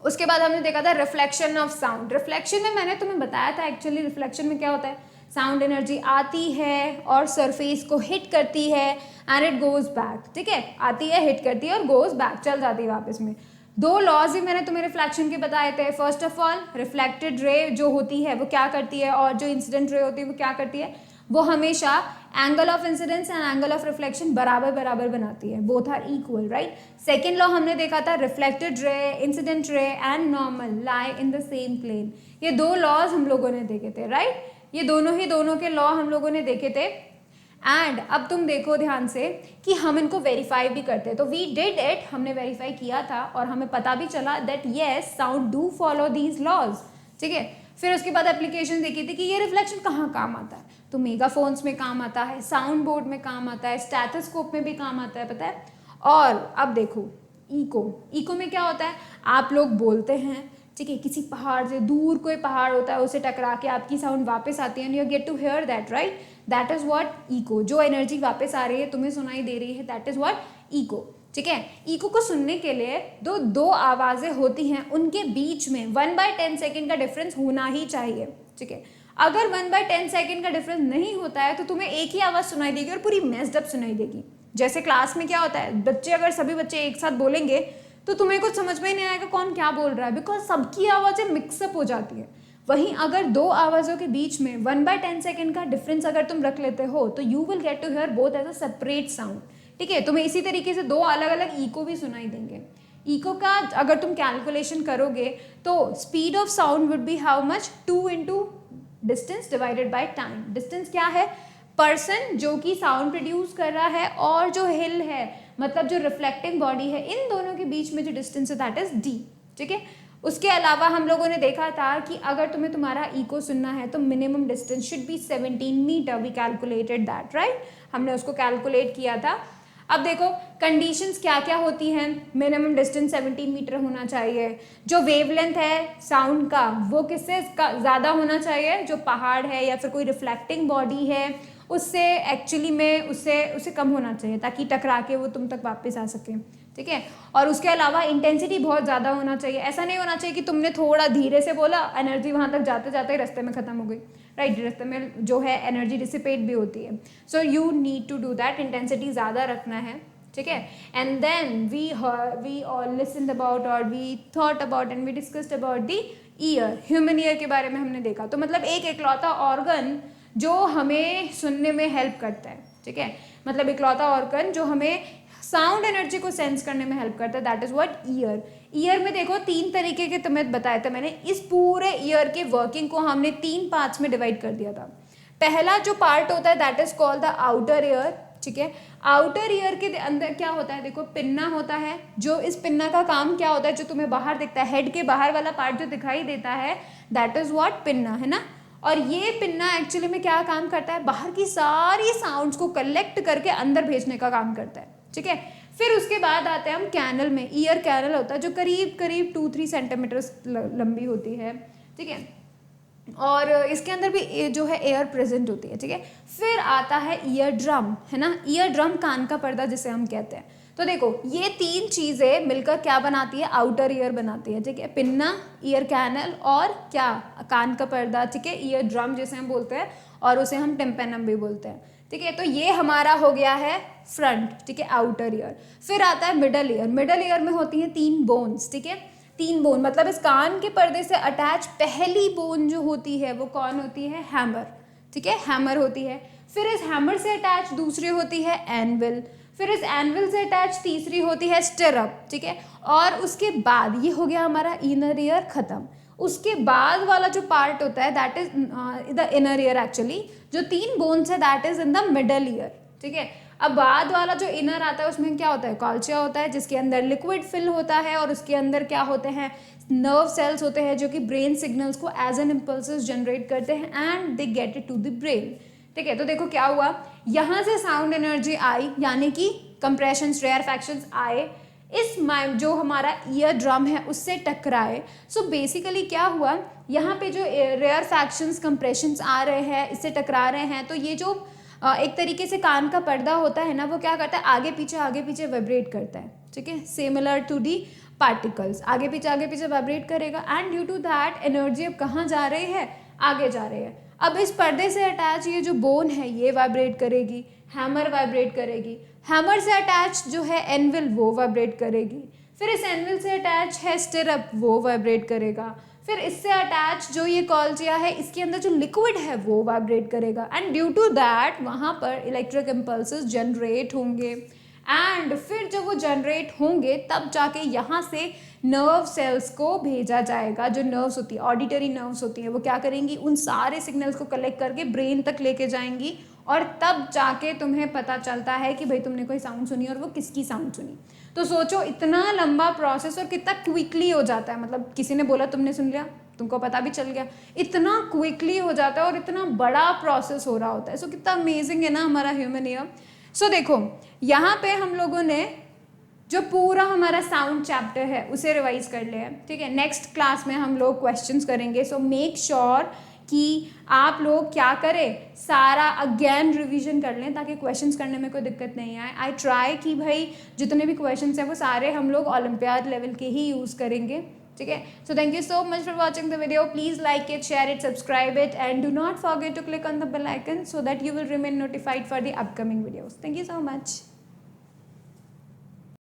उसके बाद हमने देखा था रिफ्लेक्शन ऑफ साउंड. रिफ्लेक्शन में मैंने तुम्हें बताया था एक्चुअली रिफ्लेक्शन में क्या होता है. साउंड एनर्जी आती है और सरफेस को हिट करती है एंड इट गोज बैक. ठीक है, आती है, हिट करती है और गोज बैक, चल जाती है वापस में. 2 लॉज ही मैंने तुम्हें रिफ्लेक्शन के बताए थे. First of all reflected ray जो होती है वो क्या करती है, और जो इंसिडेंट रे होती है वो क्या करती है, वो हमेशा angle of incidence and angle of reflection बराबर बराबर बनाती है. Both are equal, right. Second law हमने देखा था reflected ray, incident ray and normal lie in the same plane. ये 2 लॉज हम लोगों ने देखे थे, राइट. ये दोनों के लॉ हम लोगों ने देखे थे. एंड अब तुम देखो ध्यान से कि हम इनको वेरीफाई भी करते हैं. तो वी डिड इट, हमने वेरीफाई किया था और हमें पता भी चला that yes sound do follow these laws. ठीक है, फिर उसके बाद एप्लीकेशन देखी थी कि ये रिफ्लेक्शन कहाँ काम आता है. तो मेगाफोन्स में काम आता है, साउंड बोर्ड में काम आता है, स्टेथोस्कोप में भी काम आता है, पता है. और अब देखो इको में क्या होता है, आप लोग बोलते हैं, ठीक है, किसी पहाड़ से दूर कोई पहाड़ होता है उसे टकरा के आपकी साउंड वापस आती है and you get to hear that, right. That is what echo. जो एनर्जी वापस आ रही है तुम्हें सुनाई दे रही है, दैट इज व्हाट इको. ठीक है, इको को सुनने के लिए दो आवाज़ें होती हैं, उनके बीच में 1/10 सेकेंड का डिफरेंस होना ही चाहिए. ठीक है, अगर 1/10 सेकेंड का डिफरेंस नहीं होता है तो तुम्हें एक ही आवाज़ सुनाई देगी और पूरी मेस्ड अप सुनाई देगी. जैसे क्लास में क्या होता है, अगर सभी बच्चे एक साथ बोलेंगे तो तुम्हें कुछ समझ में ही नहीं आएगा कौन क्या बोल रहा है, बिकॉज सबकी आवाज़ें मिक्सअप हो जाती है. वहीं अगर 2 आवाज़ों के बीच में 1/10 सेकेंड का डिफरेंस अगर तुम रख लेते हो तो you will get to hear both as a separate sound. ठीक है, तुम्हें इसी तरीके से 2 अलग अलग इको भी सुनाई देंगे. इको का अगर तुम कैलकुलेशन करोगे तो speed of sound would be how much, 2 into distance divided by time. Distance क्या है, पर्सन जो कि साउंड प्रोड्यूस कर रहा है और जो हिल है मतलब जो रिफ्लेक्टिंग बॉडी है, इन दोनों के बीच में जो डिस्टेंस है दैट इज डी. ठीक है, उसके अलावा हम लोगों ने देखा था कि अगर तुम्हें तुम्हारा इको सुनना है तो minimum distance should be 17 metre. We calculated that, right. हमने उसको कैलकुलेट किया था. अब देखो कंडीशंस क्या क्या होती हैं. मिनिमम डिस्टेंस 17 मीटर होना चाहिए. जो वेवलेंथ है साउंड का वो किससे ज़्यादा होना चाहिए, जो पहाड़ है या फिर कोई रिफ्लेक्टिंग बॉडी है उससे एक्चुअली में उससे कम होना चाहिए ताकि टकरा के वो तुम तक वापस आ सके. ठीक है, और उसके अलावा इंटेंसिटी बहुत ज़्यादा होना चाहिए. ऐसा नहीं होना चाहिए कि तुमने थोड़ा धीरे से बोला, एनर्जी वहाँ तक जाते जाते रास्ते में ख़त्म हो गई, राइट. रास्ते में जो है एनर्जी डिसिपेट भी होती है. So you need to do that, intensity ज़्यादा रखना है. ठीक है, and then we all listened about और we thought about and we discussed about the ear. Human ear के बारे में हमने देखा. तो मतलब एक इकलौता ऑर्गन जो हमें सुनने में हेल्प करता है. ठीक है, मतलब इकलौता ऑर्गन जो हमें साउंड एनर्जी को सेंस करने में हेल्प करता है, that is what year. Year में देखो 3 तरीके के तुम्हें बताए थे मैंने, इस पूरे ईयर के वर्किंग को हमने 3 पार्ट्स में डिवाइड कर दिया था। पहला जो पार्ट होता है that is called the outer ear, ठीक है। आउटर ईयर के अंदर क्या होता है, देखो पिन्ना होता है, जो इस पिन्ना का काम क्या होता है, जो तुम्हें बाहर दिखता है, हेड के बाहर वाला पार्ट जो दिखाई देता है दैट इज व्हाट पिन्ना, है ना। और ये पिन्ना एक्चुअली में क्या काम करता है, बाहर की सारी साउंड्स को कलेक्ट करके अंदर भेजने का काम करता है, ठीक है। फिर उसके बाद आते हैं हम कैनल में। ईयर कैनल होता है जो करीब करीब 2-3 सेंटीमीटर लंबी होती है, ठीक है, और इसके अंदर भी जो है एयर प्रेजेंट होती है, ठीक है। फिर आता है ईयर ड्रम, है ना। ईयर ड्रम कान का पर्दा जिसे हम कहते हैं। तो देखो ये 3 चीज़ें मिलकर क्या बनाती है, आउटर ईयर बनाती है, ठीक है। पिन्ना, ईयर कैनल और क्या, कान का पर्दा, ठीक है। ईयर ड्रम जिसे हम बोलते हैं और उसे हम टिम्पेनम भी बोलते हैं, ठीक है। तो ये हमारा हो गया है फ्रंट, ठीक है, आउटर ईयर। फिर आता है मिडल ईयर। मिडल ईयर में होती हैं 3 बोन्स, ठीक है। 3 बोन मतलब इस कान के पर्दे से अटैच पहली बोन जो होती है वो कौन होती है, हैमर, ठीक है, हैमर होती है। फिर इस हैमर से अटैच दूसरी होती है एनविल, फिर इस एनविल से अटैच तीसरी होती है स्टिरअप, ठीक है। और उसके बाद ये हो गया हमारा इनर ईयर खत्म। उसके बाद वाला जो पार्ट होता है that is the inner ear actually, जो 3 बोन्स है that is in the middle ear, ठीक है। अब बाद वाला जो इनर आता है उसमें क्या होता है, कॉल्चिया होता है जिसके अंदर लिक्विड फिल होता है और उसके अंदर क्या होते हैं, नर्व सेल्स होते हैं जो कि ब्रेन सिग्नल्स को एज एन इम्पल्सेस जनरेट करते हैं and they get it to the brain, ठीक है। तो देखो क्या हुआ, यहाँ से साउंड एनर्जी आई यानी कि कंप्रेशन, रेयरफैक्शंस आए, इस जो हमारा ईयर ड्रम है उससे टकराए। सो बेसिकली क्या हुआ, यहाँ पे जो रेयरफैक्शंस, कंप्रेशंस आ रहे हैं, इससे टकरा रहे हैं, तो ये जो एक तरीके से कान का पर्दा होता है ना, वो क्या करता है, आगे पीछे वाइब्रेट करता है, ठीक है, सिमिलर टू दी पार्टिकल्स, आगे पीछे वाइब्रेट करेगा and due to that energy अब कहाँ जा रही है, आगे जा रही है। अब इस पर्दे से अटैच ये जो बोन है ये वाइब्रेट करेगी, हैमर वाइब्रेट करेगी, हैमर से अटैच जो है एनविल वो वाइब्रेट करेगी, फिर इस एनविल से अटैच है स्टिरअप वो वाइब्रेट करेगा, फिर इससे अटैच जो ये कॉल्चिया है इसके अंदर जो लिक्विड है वो वाइब्रेट करेगा एंड ड्यू टू दैट वहाँ पर इलेक्ट्रिक इम्पल्सेस जनरेट होंगे एंड फिर जब वो जनरेट होंगे तब जाके यहाँ से नर्व सेल्स को भेजा जाएगा। जो नर्व्स होती है, ऑडिटरी नर्व्स होती है, वो क्या करेंगी, उन सारे सिग्नल्स को कलेक्ट करके ब्रेन तक लेके जाएंगी और तब जाके तुम्हें पता चलता है कि भाई तुमने कोई साउंड सुनी और वो किसकी साउंड सुनी। तो सोचो इतना लंबा प्रोसेस और कितना क्विकली हो जाता है, मतलब किसी ने बोला तुमने सुन लिया, तुमको पता भी चल गया, इतना क्विकली हो जाता है और इतना बड़ा प्रोसेस हो रहा होता है। सो कितना अमेजिंग है ना हमारा ह्यूमन ईयर। सो देखो यहाँ पे हम लोगों ने जो पूरा हमारा साउंड चैप्टर है उसे रिवाइज कर लिया है, ठीक है। नेक्स्ट क्लास में हम लोग क्वेश्चंस करेंगे। सो मेक श्योर कि आप लोग क्या करें, सारा अगेन रिवीजन कर लें ताकि क्वेश्चंस करने में कोई दिक्कत नहीं आए। आई ट्राई कि भाई जितने भी क्वेश्चंस हैं वो सारे हम लोग ओलंपियाड लेवल के ही यूज़ करेंगे, ठीक है। So thank you so much for watching the video. Please like it, share it, subscribe it and do not forget to click on the bell icon so that you will remain notified for the upcoming videos. Thank you so much.